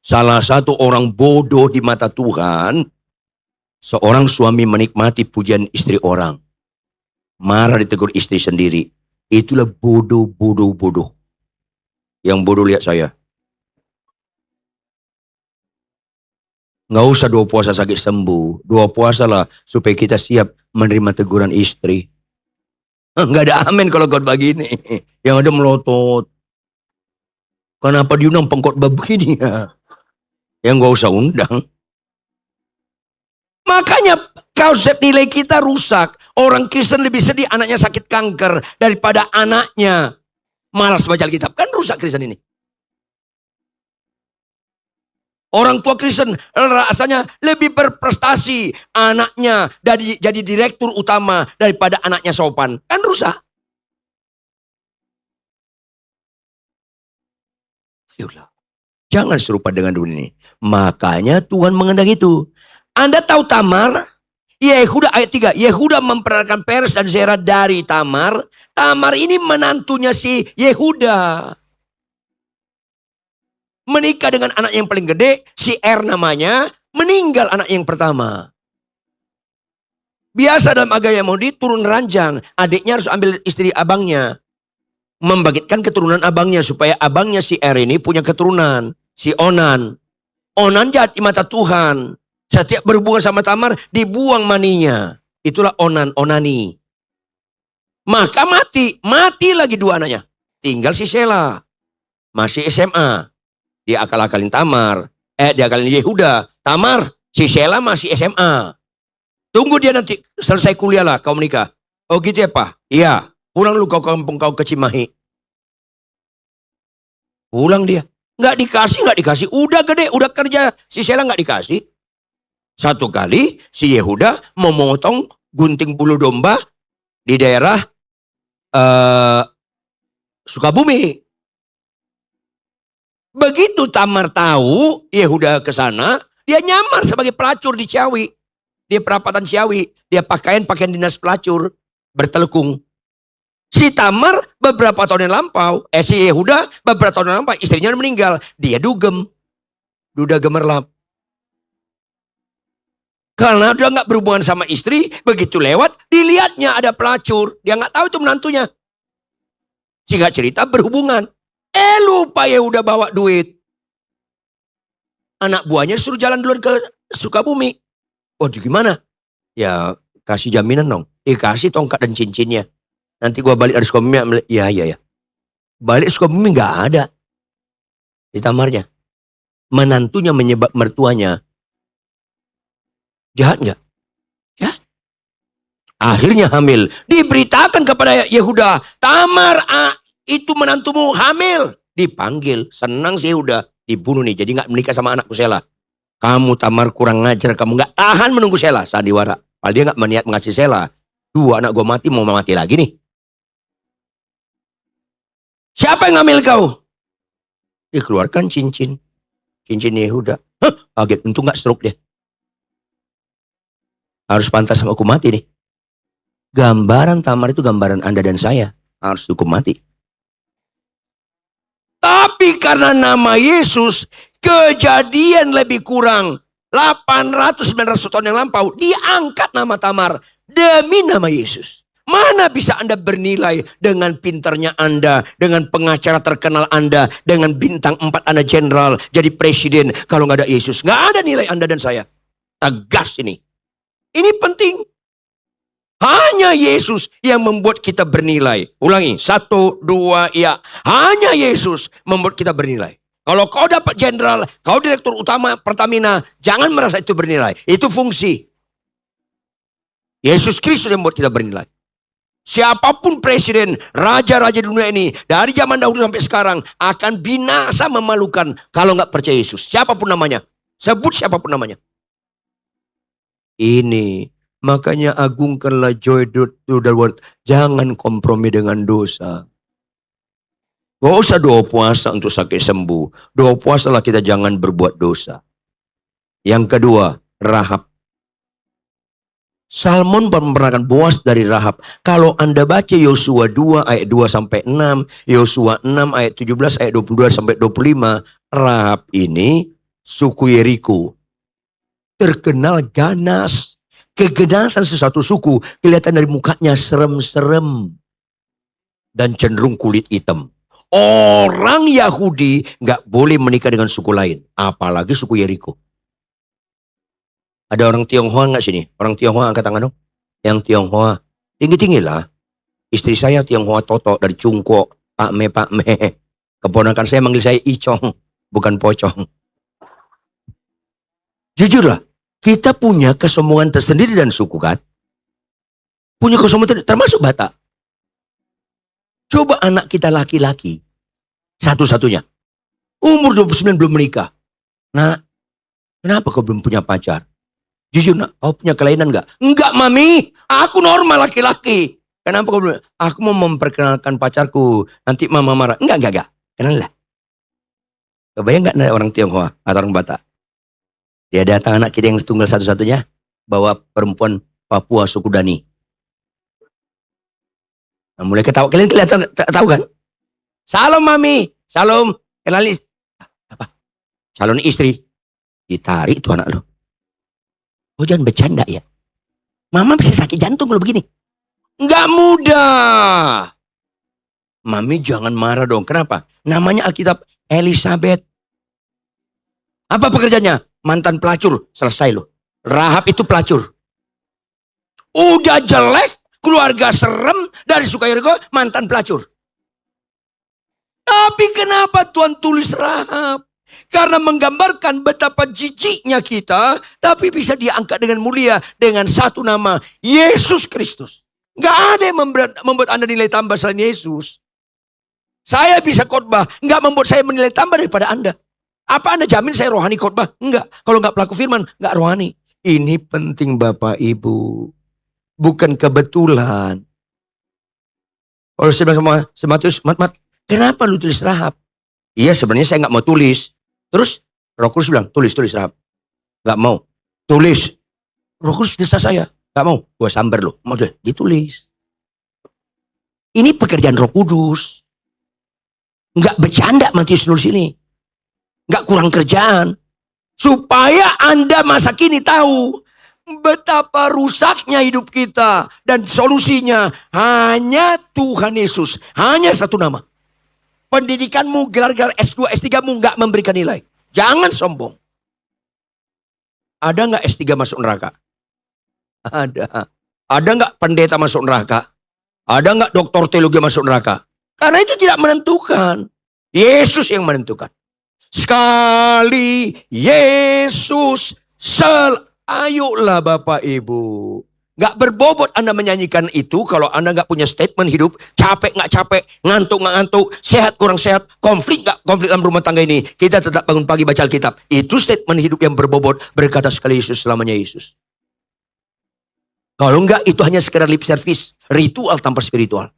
Salah satu orang bodoh di mata Tuhan, seorang suami menikmati pujian istri orang. Marah ditegur istri sendiri. Itulah bodoh. Yang bodoh lihat saya. Nggak usah 2 puasa sakit sembuh. 2 puasa lah supaya kita siap menerima teguran istri. Nggak ada amin kalau khotbah begini. Yang ada melotot. Kenapa diundang pengkhotbah begini ya? Yang nggak usah undang. Makanya konsep nilai kita rusak. Orang Kristen lebih sedih anaknya sakit kanker daripada anaknya malas baca Alkitab. Kan rusak Kristen ini. Orang tua Kristen rasanya lebih berprestasi. Anaknya jadi direktur utama daripada anaknya sopan. Kan rusak. Ayolah. Jangan serupa dengan dunia ini. Makanya Tuhan mengendaki itu. Anda tahu Tamar? Yehuda ayat 3. Yehuda memperanakan Peres dan Zerah dari Tamar. Tamar ini menantunya si Yehuda. Menikah dengan anak yang paling gede, si namanya, meninggal anak yang pertama. Biasa dalam agama Yahudi turun ranjang, adiknya harus ambil istri abangnya. Membangkitkan keturunan abangnya supaya abangnya si ini punya keturunan. Si Onan. Onan jahat di mata Tuhan. Setiap berhubungan sama Tamar, dibuang maninya. Itulah onani. Maka mati lagi 2 anaknya. Tinggal si Sela. Masih SMA. Dia akal-akalin Tamar. Dia akalin Yehuda. Tamar, si Sela masih SMA. Tunggu dia nanti selesai kuliah lah kau menikah. Oh gitu ya Pak? Iya. Pulang lu kau kampung kau ke Cimahi. Pulang dia. Nggak dikasih. Udah gede, udah kerja. Si Sela nggak dikasih. Satu kali si Yehuda memotong gunting bulu domba di daerah Sukabumi. Begitu Tamar tahu Yehuda ke sana, dia nyamar sebagai pelacur di Ciawi. Di perapatan Ciawi, dia pakaian dinas pelacur, bertelekung. Si Tamar beberapa tahun yang lampau, si Yehuda beberapa tahun yang lampau, istrinya meninggal. Dia dugem. Duda gemerlap. Karena dia nggak berhubungan sama istri, begitu lewat, dilihatnya ada pelacur. Dia nggak tahu itu menantunya. Singkat cerita berhubungan. Lupa Yehuda bawa duit. Anak buahnya suruh jalan duluan ke Sukabumi. Waduh gimana? Ya kasih jaminan dong. Kasih tongkat dan cincinnya. Nanti gua balik dari Sukabumi. Ya. Balik Sukabumi nggak ada. Di Tamarnya. Menantunya menyebab mertuanya. Jahat nggak? Ya. Akhirnya hamil. Diberitakan kepada Yehuda. Tamar itu menantumu hamil. Dipanggil. Senang sih Yehuda. Dibunuh nih. Jadi nggak menikah sama anakku Sela. Kamu Tamar kurang ngajar. Kamu nggak tahan menunggu Sela. Sandiwara. Padahal dia nggak meniat mengasih Sela. 2 anak gue mati mau mati lagi nih. Siapa yang ngambil kau? Dikeluarkan cincin. Cincin Yehuda. Kaget. Untung nggak stroke dia. Harus pantas sama hukum mati nih. Gambaran Tamar itu gambaran Anda dan saya. Harus hukum mati. Tapi karena nama Yesus, kejadian lebih kurang 800-900 tahun yang lampau, diangkat nama Tamar demi nama Yesus. Mana bisa Anda bernilai dengan pintarnya Anda, dengan pengacara terkenal Anda, dengan bintang 4 Anda jenderal, jadi presiden, kalau nggak ada Yesus. Nggak ada nilai Anda dan saya. Tegas ini. Ini penting. Hanya Yesus yang membuat kita bernilai. Ulangi, 1, 2, ya. Hanya Yesus membuat kita bernilai. Kalau kau dapat jenderal, kau direktur utama Pertamina, jangan merasa itu bernilai. Itu fungsi. Yesus Kristus yang membuat kita bernilai. Siapapun presiden, raja-raja di dunia ini, dari zaman dahulu sampai sekarang, akan binasa memalukan kalau nggak percaya Yesus. Siapapun namanya. Sebut siapapun namanya. Ini, makanya agungkanlah joy to the world. Jangan kompromi dengan dosa. Gak usah doa puasa untuk sakit sembuh. Doa puasa lah kita jangan berbuat dosa. Yang kedua, Rahab. Salmon memperkenalkan Boas dari Rahab. Kalau Anda baca Yosua 2 ayat 2 sampai 6, Yosua 6 ayat 17 ayat 22 sampai 25, Rahab ini suku Yeriko. Terkenal ganas. Keganasan sesuatu suku kelihatan dari mukanya serem-serem dan cenderung kulit hitam. Orang Yahudi nggak boleh menikah dengan suku lain, apalagi suku Yeriko. Ada orang Tionghoa nggak sini? Orang Tionghoa angkat tangan dong. Yang Tionghoa tinggi-tinggi lah. Istri saya Tionghoa Toto dari Cungkok, Pak Me. Keponakan saya manggil saya Icong, bukan Pocong. Jujurlah, kita punya kesombongan tersendiri dan suku kan? Punya kesombongan termasuk Batak. Coba anak kita laki-laki, satu-satunya, umur 29 belum menikah. Nah, kenapa kau belum punya pacar? Jujur nak, kau punya kelainan enggak? Enggak mami, aku normal laki-laki. Kenapa kau belum? Aku mau memperkenalkan pacarku, nanti mama marah. Enggak. Kenal lah. Kebayang enggak ada orang Tionghoa atau orang Batak? Dia datang anak kita yang tunggal satu-satunya, bawa perempuan Papua suku Dani. Nah, mulai ketawa, kalian kelihatan tahu kan? Salam mami, salam, kenalin apa? Calon istri. Ditarik tuh anak lo. Oh jangan bercanda ya. Mama bisa sakit jantung kalau begini. Enggak mudah. Mami jangan marah dong. Kenapa? Namanya Alkitab Elizabeth. Apa pekerjaannya? Mantan pelacur. Selesai loh. Rahab itu pelacur. Udah jelek, keluarga serem, dari suku Yeriko, mantan pelacur. Tapi kenapa Tuhan tulis Rahab? Karena menggambarkan betapa jijiknya kita, tapi bisa diangkat dengan mulia dengan satu nama, Yesus Kristus. Gak ada yang membuat Anda nilai tambah selain Yesus. Saya bisa khotbah, gak membuat saya menilai tambah daripada Anda. Apa Anda jamin saya rohani khotbah? Enggak. Kalau gak pelaku firman, gak rohani. Ini penting Bapak Ibu. Bukan kebetulan. Kalau saya bilang sama Matius, Mat, kenapa lu tulis Rahab? Iya sebenarnya saya gak mau tulis. Terus Roh Kudus bilang, tulis Rahab. Gak mau. Tulis. Roh Kudus desa saya. Gak mau. Gua sambar loh. Mau ditulis. Ini pekerjaan Roh Kudus. Gak bercanda Matius nulis ini. Gak kurang kerjaan. Supaya Anda masa kini tahu betapa rusaknya hidup kita. Dan solusinya hanya Tuhan Yesus. Hanya satu nama. Pendidikanmu, gelar-gelar S2, S3mu gak memberikan nilai. Jangan sombong. Ada gak S3 masuk neraka? Ada. Ada gak pendeta masuk neraka? Ada gak doktor teologi masuk neraka? Karena itu tidak menentukan. Yesus yang menentukan. Sekali Yesus ayolah Bapak Ibu. Gak berbobot Anda menyanyikan itu kalau Anda gak punya statement hidup. Capek gak capek, ngantuk gak ngantuk, sehat kurang sehat, konflik gak konflik dalam rumah tangga ini. Kita tetap bangun pagi baca Alkitab. Itu statement hidup yang berbobot. Berkata sekali Yesus selamanya Yesus. Kalau enggak itu hanya sekedar lip service. Ritual tanpa spiritual.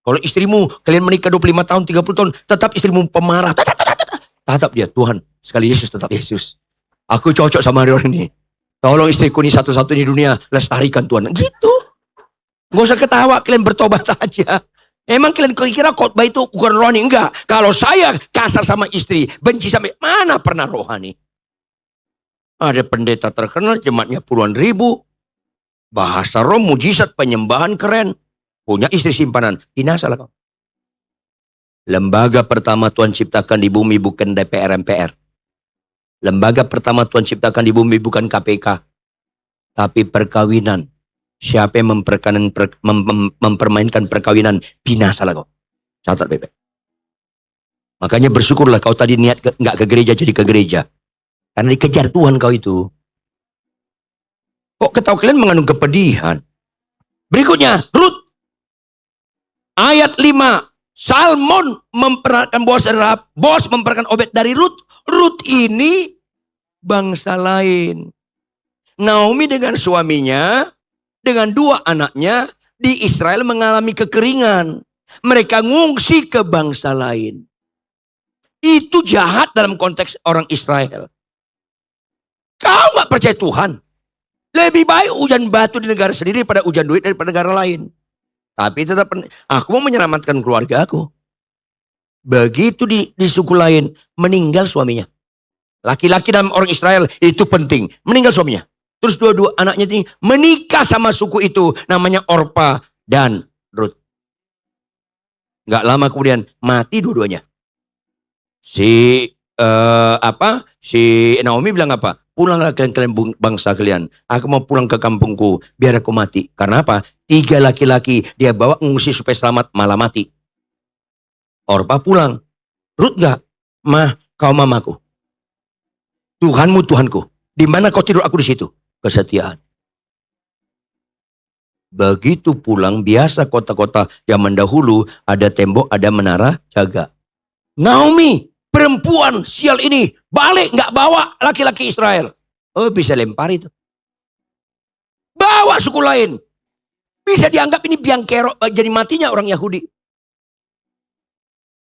Kalau istrimu, kalian menikah 25 tahun, 30 tahun, tetap istrimu pemarah. Tetap dia, Tuhan. Sekali Yesus tetap Yesus. Aku cocok sama orang ini. Tolong istriku ini satu-satu di dunia, lestarikan Tuhan. Gitu. Gak usah ketawa, kalian bertobat aja. Emang kalian kira khotbah itu bukan rohani? Enggak. Kalau saya kasar sama istri, benci sampai mana pernah rohani? Ada pendeta terkenal, jemaatnya puluhan ribu. Bahasa roh, mujizat, penyembahan keren. Punya istri simpanan. Tidak salah kau. Lembaga pertama Tuhan ciptakan di bumi bukan DPR MPR. Lembaga pertama Tuhan ciptakan di bumi bukan KPK. Tapi perkawinan. Siapa yang mempermainkan perkawinan, binasalah kau. Catat Bebe. Makanya bersyukurlah kau tadi niat nggak ke gereja jadi ke gereja. Karena dikejar Tuhan kau itu. Kok ketahui kalian mengandung kepedihan? Berikutnya, Rut. Ayat 5. Salmon memperanakan Boaz dan Rahab. Boaz memperanakan Obed dari Rut. Rut ini bangsa lain. Naomi dengan suaminya, dengan dua anaknya, di Israel mengalami kekeringan. Mereka ngungsi ke bangsa lain. Itu jahat dalam konteks orang Israel. Kau gak percaya Tuhan? Lebih baik hujan batu di negara sendiri daripada hujan duit daripada negara lain. Tapi tetap, aku mau menyelamatkan keluarga aku. Begitu di suku lain, meninggal suaminya. Laki-laki dalam orang Israel itu penting. Meninggal suaminya. Terus dua-dua anaknya ini menikah sama suku itu. Namanya Orpa dan Rut. Gak lama kemudian mati dua-duanya. Si Naomi bilang apa? Pulanglah kalian bangsa kalian. Aku mau pulang ke kampungku. Biar aku mati. Karena apa? 3 laki-laki dia bawa ngungsi supaya selamat, malah mati. Orpa pulang. Rut gak? Mah, kau mamaku. Tuhanmu Tuhanku. Di mana kau tidur aku di situ? Kesetiaan. Begitu pulang, biasa kota-kota zaman dahulu ada tembok, ada menara jaga. Naomi, perempuan sial ini balik nggak bawa laki-laki Israel. Oh, bisa lempar itu. Bawa suku lain. Bisa dianggap ini biang kerok jadi matinya orang Yahudi.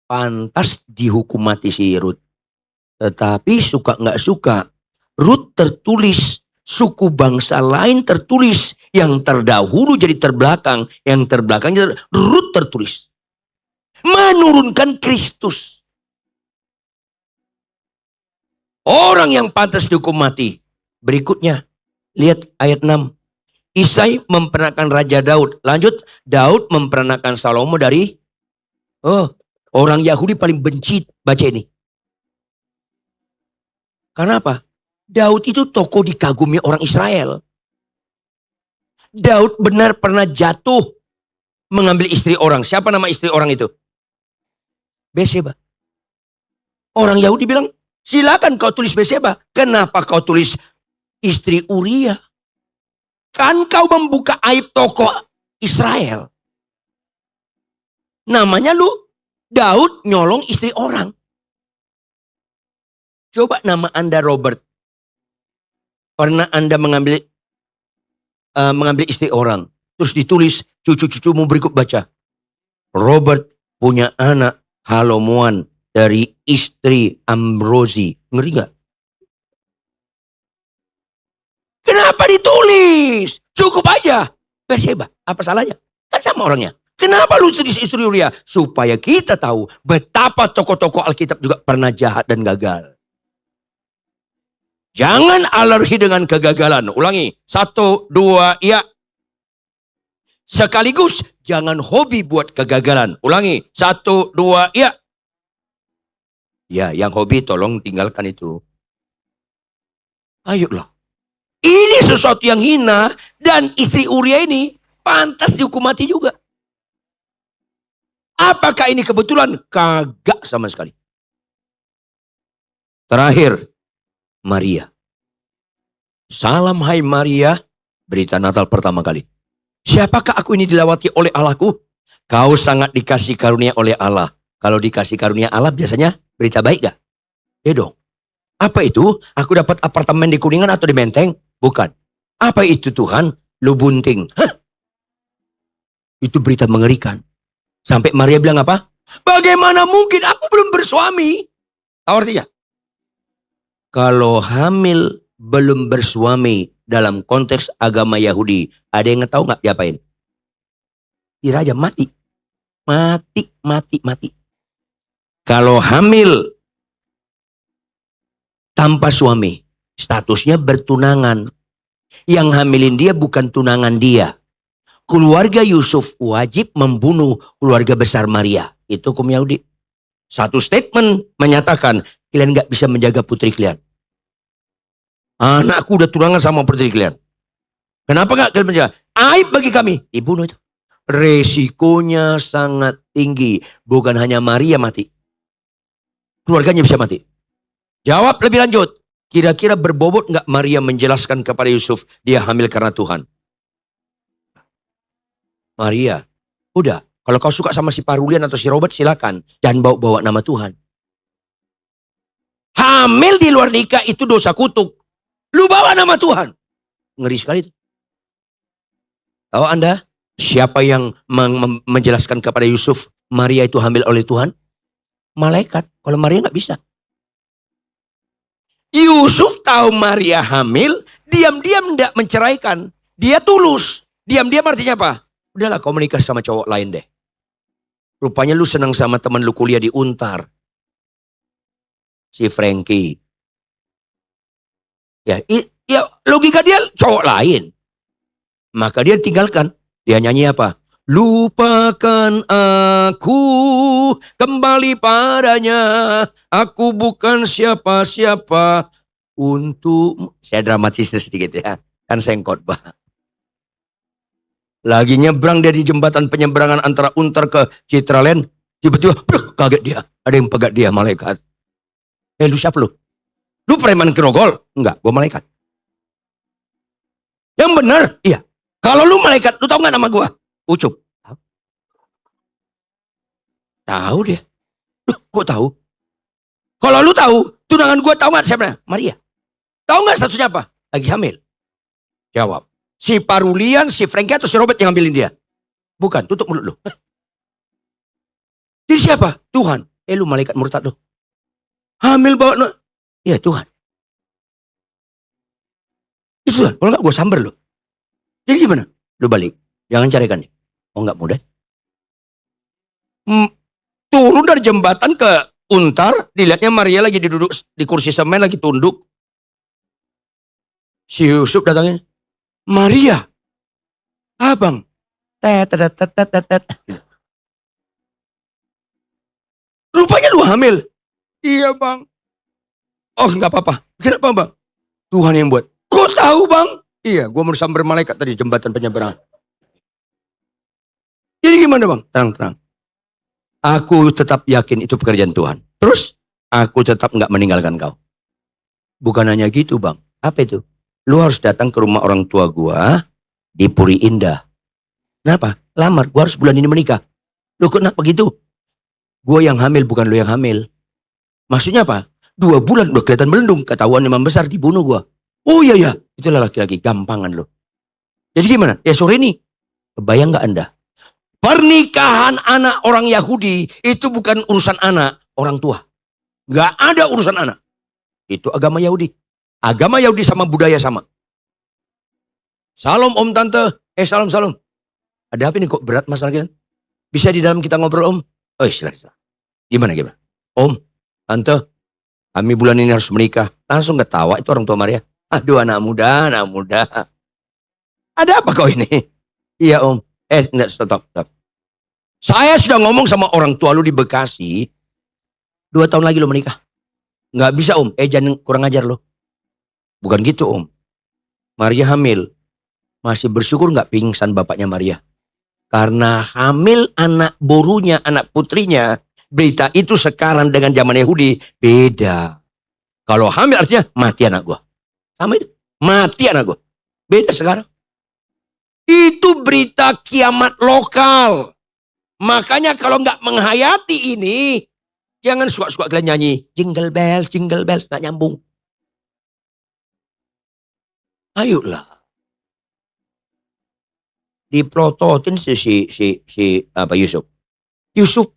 Pantas dihukum mati si Rut. Tetapi suka nggak suka, Rut tertulis, suku bangsa lain tertulis, yang terdahulu jadi terbelakang, yang terbelakang jadi Rut tertulis. Menurunkan Kristus. Orang yang pantas dihukum mati. Berikutnya, lihat ayat 6. Isai memperanakan Raja Daud. Lanjut, Daud memperanakan Salomo dari orang Yahudi paling benci baca ini. Karena apa? Daud itu tokoh dikagumi orang Israel. Daud benar pernah jatuh mengambil istri orang. Siapa nama istri orang itu? Betseba. Orang Yahudi bilang, silakan kau tulis Betseba. Kenapa kau tulis istri Uria? Kan kau membuka aib tokoh Israel. Namanya lu, Daud nyolong istri orang. Coba nama Anda Robert. Pernah Anda mengambil istri orang. Terus ditulis cucu-cucumu berikut baca. Robert punya anak Halomoan dari istri Ambrosi. Ngeri gak? Kenapa ditulis? Cukup aja. Betseba, apa salahnya? Kan sama orangnya. Kenapa lu tulis istri Uria? Supaya kita tahu betapa tokoh-tokoh Alkitab juga pernah jahat dan gagal. Jangan alergi dengan kegagalan. Ulangi. 1, 2, ya. Sekaligus jangan hobi buat kegagalan. Ulangi. 1, 2, ya. Ya, yang hobi tolong tinggalkan itu. Ayolah. Ini sesuatu yang hina dan istri Uria ini pantas dihukum mati juga. Apakah ini kebetulan? Kagak sama sekali. Terakhir. Maria. Salam hai Maria, berita Natal pertama kali. Siapakah aku ini dilawati oleh Allahku? Kau sangat dikasih karunia oleh Allah. Kalau dikasih karunia Allah biasanya berita baik gak? Ya dong. Apa itu? Aku dapat apartemen di Kuningan atau di Menteng? Bukan. Apa itu Tuhan? Lu bunting. Hah? Itu berita mengerikan. Sampai Maria bilang apa? Bagaimana mungkin aku belum bersuami? Tahu artinya? Kalau hamil belum bersuami dalam konteks agama Yahudi. Ada yang tahu nggak diapain? Diraja mati. Mati. Kalau hamil tanpa suami, statusnya bertunangan. Yang hamilin dia bukan tunangan dia. Keluarga Yusuf wajib membunuh keluarga besar Maria. Itu hukum Yahudi. Satu statement menyatakan, kalian nggak bisa menjaga putri kalian. Anakku udah tunangan sama putri kalian. Kenapa nggak kalian menjaga? Aib bagi kami. Dibunuh itu. Resikonya sangat tinggi. Bukan hanya Maria mati. Keluarganya bisa mati. Jawab lebih lanjut. Kira-kira berbobot nggak Maria menjelaskan kepada Yusuf dia hamil karena Tuhan? Maria, udah. Kalau kau suka sama si Parulian atau si Robert silakan. Jangan bawa-bawa nama Tuhan. Hamil di luar nikah itu dosa kutuk. Lu bawa nama Tuhan. Ngeri sekali itu. Tahu Anda siapa yang menjelaskan kepada Yusuf Maria itu hamil oleh Tuhan? Malaikat. Kalau Maria nggak bisa. Yusuf tahu Maria hamil, diam-diam tidak menceraikan. Dia tulus. Diam-diam artinya apa? Udahlah kau menikah sama cowok lain deh. Rupanya lu senang sama teman lu kuliah di Untar. Si Frankie. Ya logika dia cowok lain. Maka dia tinggalkan. Dia nyanyi apa? Lupakan aku, kembali padanya. Aku bukan siapa-siapa untuk... Saya dramatis sedikit ya. Kan saya khotbah. Lagi nyebrang dia di jembatan penyeberangan antara Untar ke Citraland. Tiba-tiba kaget dia. Ada yang pegat dia, malaikat. Lu siapa lu? Lu preman Grogol? Enggak, gua malaikat. Yang benar? Iya. Kalau lu malaikat, lu tahu nggak nama gua? Ucup. Tahu dia. Loh, kok tahu? Kalau lu tahu, tunangan gua tahu nggak siapa? Maria. Tahu nggak statusnya apa? Lagi hamil. Jawab. Si Parulian, si Frankie atau si Robert yang ngambilin dia? Bukan, tutup mulut lu. Jadi siapa? Tuhan. Lu malaikat murtad lu. Hamil bawa no. Ya Tuhan. Itu Tuhan. Kalau enggak gue samber lu. Jadi gimana? Lu balik. Jangan carikan dia. Oh enggak mudah. Turun dari jembatan ke Untar. Dilihatnya Maria lagi duduk di kursi semen. Lagi tunduk. Si Yusuf datangin. Maria. Abang. Tet. Rupanya lu hamil. Iya bang. Oh enggak apa-apa. Kenapa bang? Tuhan yang buat. Kok tahu bang? Iya, gue mau sambar malaikat tadi jembatan penyeberangan. Jadi gimana bang? Tenang. Aku tetap yakin itu pekerjaan Tuhan. Terus, aku tetap nggak meninggalkan kau. Bukan hanya gitu bang. Apa itu? Lu harus datang ke rumah orang tua gue di Puri Indah. Kenapa? Lamar. Gue harus bulan ini menikah. Lu kenapa gitu? Gue yang hamil, bukan lu yang hamil. Maksudnya apa? 2 bulan udah kelihatan melendung. Ketahuan imam besar dibunuh gue. Oh iya. Itulah laki-laki. Gampangan lo. Jadi gimana? Ya sore ini. Kebayang gak Anda? Pernikahan anak orang Yahudi. Itu bukan urusan anak. Orang tua. Gak ada urusan anak. Itu agama Yahudi. Agama Yahudi sama budaya sama. Salam om tante. Salam. Ada apa nih kok berat masalah kita? Bisa di dalam kita ngobrol om? Oh silahkan. Gimana? Om. Tante, kami bulan ini harus menikah. Langsung ketawa itu orang tua Maria. Aduh anak muda. Ada apa kau ini? Iya om. Enggak, stop. Saya sudah ngomong sama orang tua lu di Bekasi. 2 tahun lagi lu menikah. Nggak bisa om. Jangan kurang ajar lu. Bukan gitu om. Maria hamil. Masih bersyukur nggak pingsan bapaknya Maria. Karena hamil anak borunya, anak putrinya. Berita itu sekarang dengan zaman Yahudi beda. Kalau hamil artinya mati anak gua. Sama itu. Mati anak gua. Beda sekarang. Itu berita kiamat lokal. Makanya kalau nggak menghayati ini, jangan suka-suka kalian nyanyi jingle bells, nggak nyambung. Ayolah. Diplototin si Yusuf. Yusuf,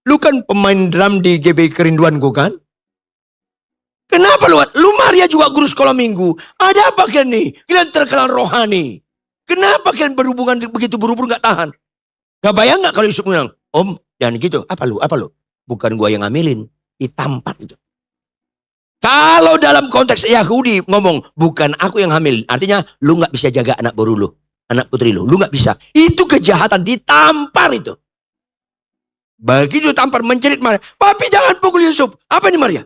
lu kan pemain drum di GB Kerinduanku kan? Kenapa lu Maria juga guru sekolah minggu? Ada apa kalian nih? Kalian terkenal rohani. Kenapa kalian berhubungan begitu buru-buru gak tahan? Gak bayang gak kalau Yusuf bilang, Om, jangan gitu. Apa lu? Bukan gua yang ngambilin. Ditampar itu. Kalau dalam konteks Yahudi ngomong, bukan aku yang hamil. Artinya lu gak bisa jaga anak baru lu. Anak putri lu. Lu gak bisa. Itu kejahatan. Ditampar itu. Begitu tampar menjerit Maria. Papi jangan pukul Yusuf. Apa ini Maria?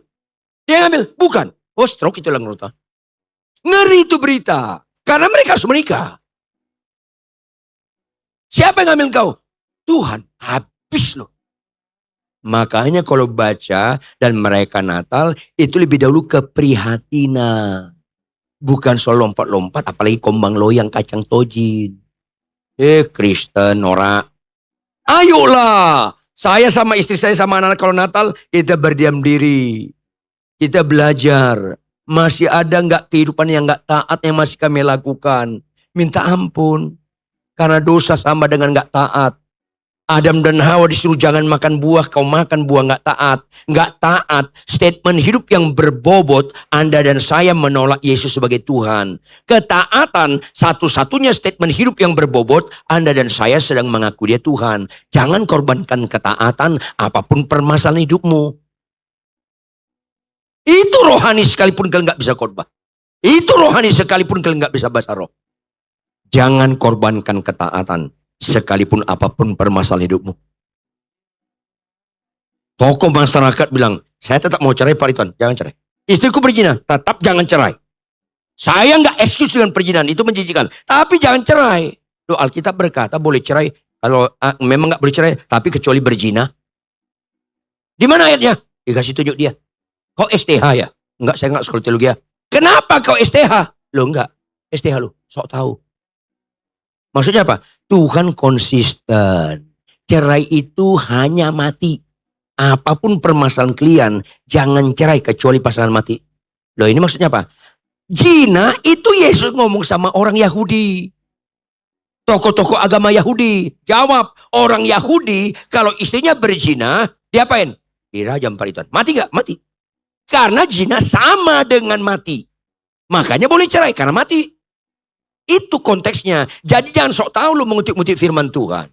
Dia ngambil? Bukan. Oh, stroke itu lang ngerti. Ngeri itu berita. Karena mereka harus menikah. Siapa yang ngambil kau? Tuhan. Habis loh. Makanya kalau baca dan merayakan Natal, itu lebih dahulu keprihatinan. Bukan soal lompat-lompat, apalagi kombang loyang kacang tojin. Kristen, norak. Ayolah. Saya sama istri saya sama anak-anak kalau Natal, kita berdiam diri. Kita belajar. Masih ada nggak kehidupan yang nggak taat yang masih kami lakukan. Minta ampun. Karena dosa sama dengan nggak taat. Adam dan Hawa disuruh jangan makan buah, kau makan buah nggak taat. Nggak taat, statement hidup yang berbobot, Anda dan saya menolak Yesus sebagai Tuhan. Ketaatan, satu-satunya statement hidup yang berbobot, Anda dan saya sedang mengaku dia Tuhan. Jangan korbankan ketaatan, apapun permasalahan hidupmu. Itu rohani sekalipun kalian nggak bisa khotbah. Itu rohani sekalipun kalian nggak bisa bahasa roh. Jangan korbankan ketaatan. Sekalipun apapun permasalahan hidupmu. Tokoh masyarakat bilang, saya tetap mau cerai Pak Ridwan, jangan cerai. Istriku berzina, tetap jangan cerai. Saya nggak excuse dengan perzinahan, itu menjijikan. Tapi jangan cerai. Loh, Alkitab berkata boleh cerai. Kalau memang nggak boleh cerai, tapi kecuali berzina. Di mana ayatnya? Dikasih tunjuk dia. Kau STH ya? Enggak, saya enggak sekolah teologi ya. Kenapa kau STH? Lo enggak. STH lo, sok tahu. Maksudnya apa? Tuhan konsisten. Cerai itu hanya mati. Apapun permasalahan kalian, jangan cerai kecuali pasangan mati. Loh ini maksudnya apa? Zina itu Yesus ngomong sama orang Yahudi. Tokoh-tokoh agama Yahudi. Jawab, orang Yahudi kalau istrinya berzina, diapain? Dirajam Pak Ridwan. Mati gak? Mati. Karena zina sama dengan mati. Makanya boleh cerai karena mati. Itu konteksnya. Jadi jangan sok tahu lu mengutip-ngutip firman Tuhan.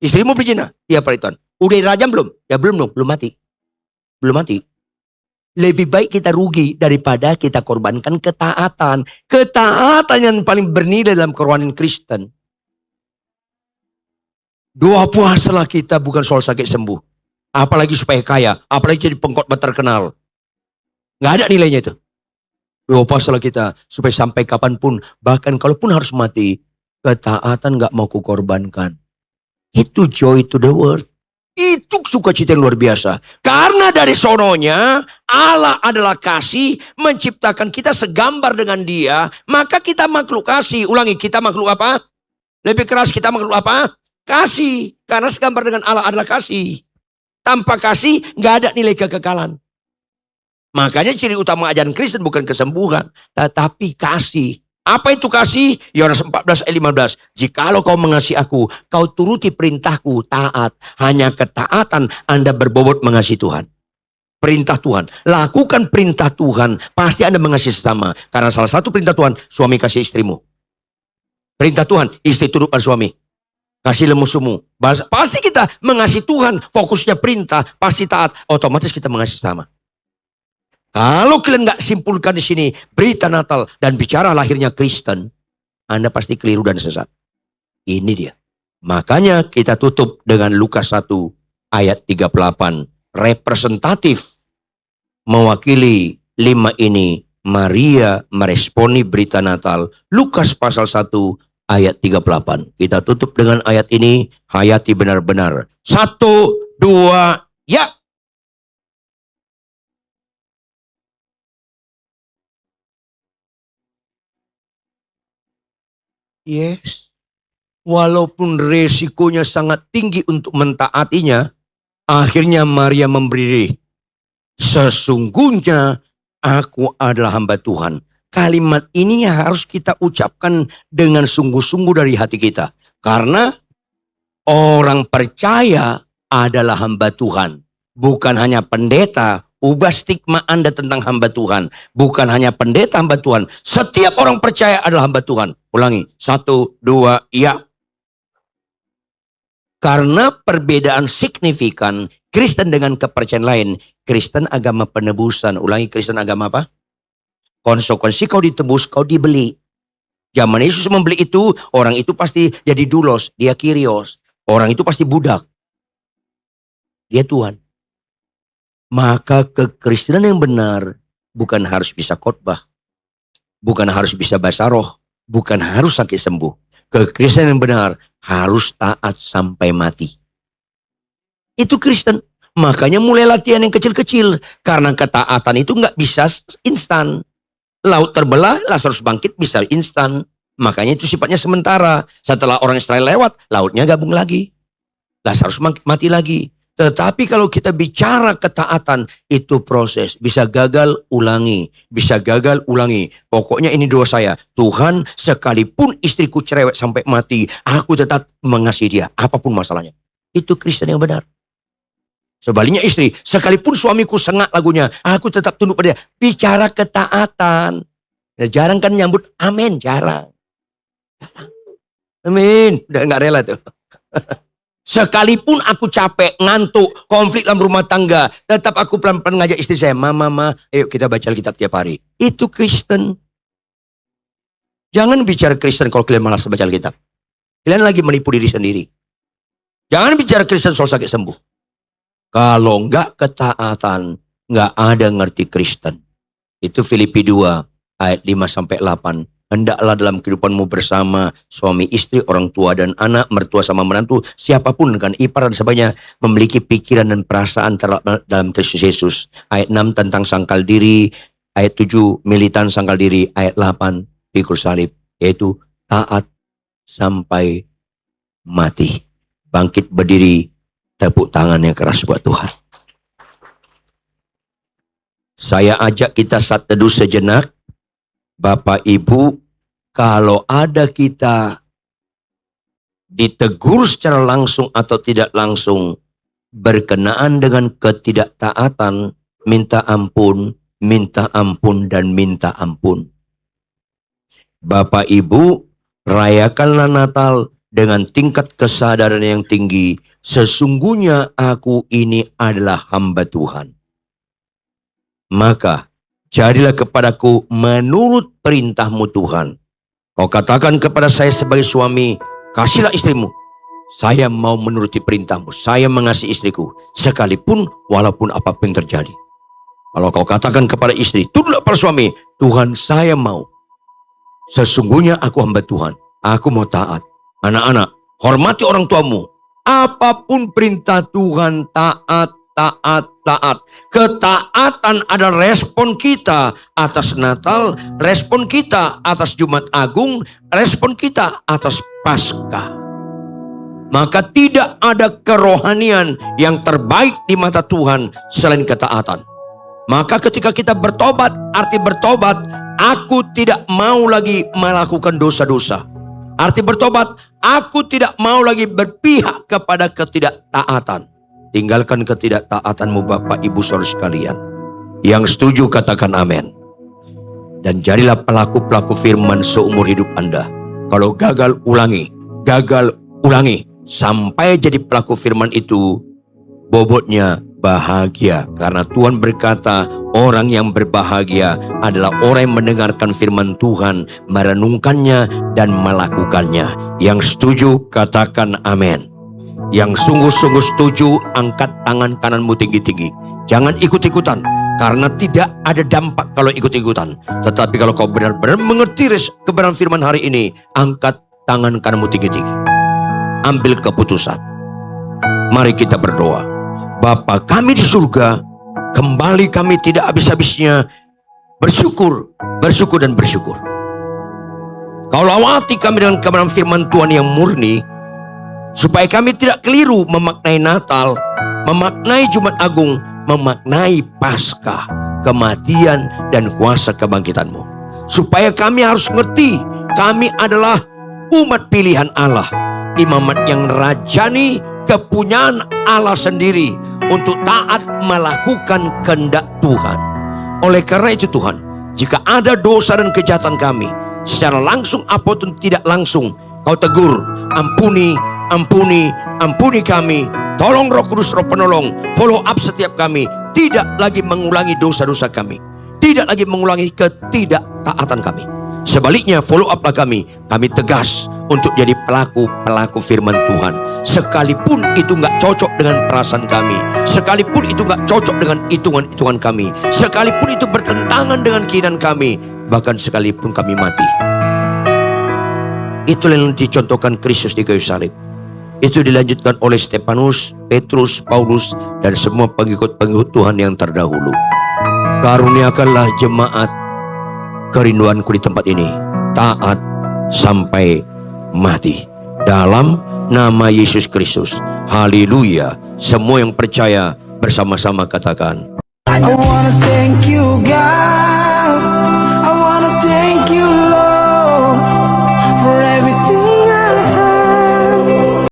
Istrimu berzina? Iya Pak Ridwan. Udah dirajam belum? Ya belum dong. Belum mati. Belum mati. Lebih baik kita rugi daripada kita korbankan ketaatan. Ketaatan yang paling bernilai dalam kerohanian Kristen. Doa puasalah kita bukan soal sakit sembuh. Apalagi supaya kaya. Apalagi jadi pengkhotbah terkenal. Gak ada nilainya itu. Doa puasalah kita supaya sampai kapanpun. Bahkan kalaupun harus mati. Ketaatan gak mau kukorbankan. Itu joy to the world. Itu sukacita yang luar biasa. Karena dari sononya Allah adalah kasih, menciptakan kita segambar dengan dia, maka kita makhluk kasih. Ulangi, kita makhluk apa? Lebih keras, kita makhluk apa? Kasih. Karena segambar dengan Allah adalah kasih. Tanpa kasih gak ada nilai kekekalan. Makanya ciri utama ajaran Kristen bukan kesembuhan, tetapi kasih. Apa itu kasih? Yohanes 14 ayat 15. Jikalau kau mengasihi aku, kau turuti perintahku, taat. Hanya ketaatan Anda berbobot mengasihi Tuhan. Perintah Tuhan. Lakukan perintah Tuhan. Pasti Anda mengasihi sesama. Karena salah satu perintah Tuhan, suami kasih istrimu. Perintah Tuhan, istri tundukkan suami. Kasih musuhmu. Pasti kita mengasihi Tuhan. Fokusnya perintah, pasti taat. Otomatis kita mengasihi sesama. Kalau kalian nggak simpulkan di sini berita Natal dan bicara lahirnya Kristen, Anda pasti keliru dan sesat. Ini dia. Makanya kita tutup dengan Lukas 1 ayat 38. Representatif mewakili 5 ini. Maria meresponi berita Natal. Lukas pasal 1 ayat 38. Kita tutup dengan ayat ini. Hayati benar-benar. 1, 2, ya. Yes. Walaupun resikonya sangat tinggi untuk mentaatinya, akhirnya Maria memberi diri. Sesungguhnya aku adalah hamba Tuhan. Kalimat ini harus kita ucapkan dengan sungguh-sungguh dari hati kita. Karena orang percaya adalah hamba Tuhan. Bukan hanya pendeta, Ubah stigma Anda tentang hamba Tuhan. Bukan hanya pendeta hamba Tuhan. Setiap orang percaya adalah hamba Tuhan. Ulangi. 1, 2, ya. Karena perbedaan signifikan Kristen dengan kepercayaan lain. Kristen agama penebusan. Ulangi, Kristen agama apa? Konsekuensi kau ditebus, kau dibeli. Zaman Yesus membeli itu, orang itu pasti jadi dulos. Dia kyrios. Orang itu pasti budak. Dia Tuhan. Maka kekristenan yang benar bukan harus bisa khotbah, bukan harus bisa bahasa roh, bukan harus sakit sembuh. Kekristenan yang benar harus taat sampai mati. Itu Kristen. Makanya mulai latihan yang kecil-kecil. Karena ketaatan itu nggak bisa instan. Laut terbelah, Lazarus bangkit bisa instan. Makanya itu sifatnya sementara. Setelah orang Israel lewat, lautnya gabung lagi. Lazarus mati lagi. Tetapi kalau kita bicara ketaatan, itu proses. Bisa gagal, ulangi. Bisa gagal, ulangi. Pokoknya ini doa saya. Tuhan, sekalipun istriku cerewet sampai mati, aku tetap mengasihi dia. Apapun masalahnya. Itu Kristen yang benar. Sebaliknya istri, sekalipun suamiku sengak lagunya, aku tetap tunduk pada dia. Bicara ketaatan. Ya, jarang kan nyambut amin, jarang. Amin. Udah gak rela tuh. Sekalipun aku capek, ngantuk, konflik dalam rumah tangga, tetap aku pelan-pelan ngajak istri saya, mama, ayo kita baca Alkitab tiap hari. Itu Kristen. Jangan bicara Kristen kalau kalian malas baca Alkitab. Kalian lagi menipu diri sendiri. Jangan bicara Kristen soal sakit sembuh. Kalau enggak ketaatan, enggak ada ngerti Kristen. Itu Filipi 2 ayat 5-8. Hendaklah dalam kehidupanmu bersama suami istri, orang tua dan anak, mertua sama menantu, siapapun dengan ipar dan sebagainya, memiliki pikiran dan perasaan dalam Kristus Yesus. Ayat 6 tentang sangkal diri, ayat 7 militan sangkal diri, ayat 8 pikul salib, yaitu taat sampai mati. Bangkit berdiri, tepuk tangan yang keras buat Tuhan. Saya ajak kita saat teduh sejenak. Bapak Ibu, kalau ada kita ditegur secara langsung atau tidak langsung berkenaan dengan ketidaktaatan, minta ampun, dan minta ampun. Bapak Ibu, rayakanlah Natal dengan tingkat kesadaran yang tinggi. Sesungguhnya aku ini adalah hamba Tuhan. Maka jadilah kepadaku menurut perintahmu Tuhan. Kau katakan kepada saya sebagai suami, kasihlah istrimu. Saya mau menuruti perintahmu. Saya mengasihi istriku. Sekalipun walaupun apapun yang terjadi. Kalau kau katakan kepada istri, tunduklah pada suami. Tuhan, saya mau. Sesungguhnya aku hamba Tuhan. Aku mau taat. Anak-anak, hormati orang tuamu. Apapun perintah Tuhan, taat. Ketaatan adalah respon kita atas Natal, respon kita atas Jumat Agung, respon kita atas Paskah. Maka tidak ada kerohanian yang terbaik di mata Tuhan selain ketaatan. Maka ketika kita bertobat, arti bertobat, aku tidak mau lagi melakukan dosa-dosa. Arti bertobat, aku tidak mau lagi berpihak kepada ketidaktaatan. Tinggalkan ketidaktaatanmu Bapak Ibu Saudara sekalian. Yang setuju katakan amin. Dan jadilah pelaku-pelaku firman seumur hidup Anda. Kalau gagal ulangi. Sampai jadi pelaku firman itu bobotnya bahagia. Karena Tuhan berkata orang yang berbahagia adalah orang yang mendengarkan firman Tuhan, merenungkannya dan melakukannya. Yang setuju katakan amin. Yang sungguh-sungguh setuju, angkat tangan kananmu tinggi-tinggi. Jangan ikut-ikutan, karena tidak ada dampak kalau ikut-ikutan. Tetapi kalau kau benar-benar mengerti kebenaran firman hari ini, angkat tangan kananmu tinggi-tinggi. Ambil keputusan. Mari kita berdoa. Bapa kami di surga, kembali kami tidak habis-habisnya bersyukur. Kau lawati kami dengan kebenaran firman Tuhan yang murni, supaya kami tidak keliru memaknai Natal, memaknai Jumat Agung, memaknai Paskah, kematian dan kuasa kebangkitan-Mu. Supaya kami harus ngerti, kami adalah umat pilihan Allah, imamat yang rajani, kepunyaan Allah sendiri, untuk taat melakukan kehendak Tuhan. Oleh karena itu Tuhan, jika ada dosa dan kejahatan kami, secara langsung ataupun tidak langsung, Kau tegur, ampuni, ampuni, ampuni kami. Tolong Roh Kudus, Roh Penolong, follow up setiap kami, tidak lagi mengulangi dosa-dosa kami, tidak lagi mengulangi ketidaktaatan kami. Sebaliknya follow up lah kami tegas untuk jadi pelaku firman Tuhan. Sekalipun itu nggak cocok dengan perasaan kami, sekalipun itu nggak cocok dengan hitungan-hitungan kami, sekalipun itu bertentangan dengan keinginan kami, bahkan sekalipun kami mati. Itulah yang dicontohkan Kristus di kayu salib. Itu dilanjutkan oleh Stefanus, Petrus, Paulus, dan semua pengikut-pengikut Tuhan yang terdahulu. Karuniakanlah jemaat kerinduanku di tempat ini, taat sampai mati. Dalam nama Yesus Kristus. Haleluya. Semua yang percaya bersama-sama katakan, I wanna thank you, God.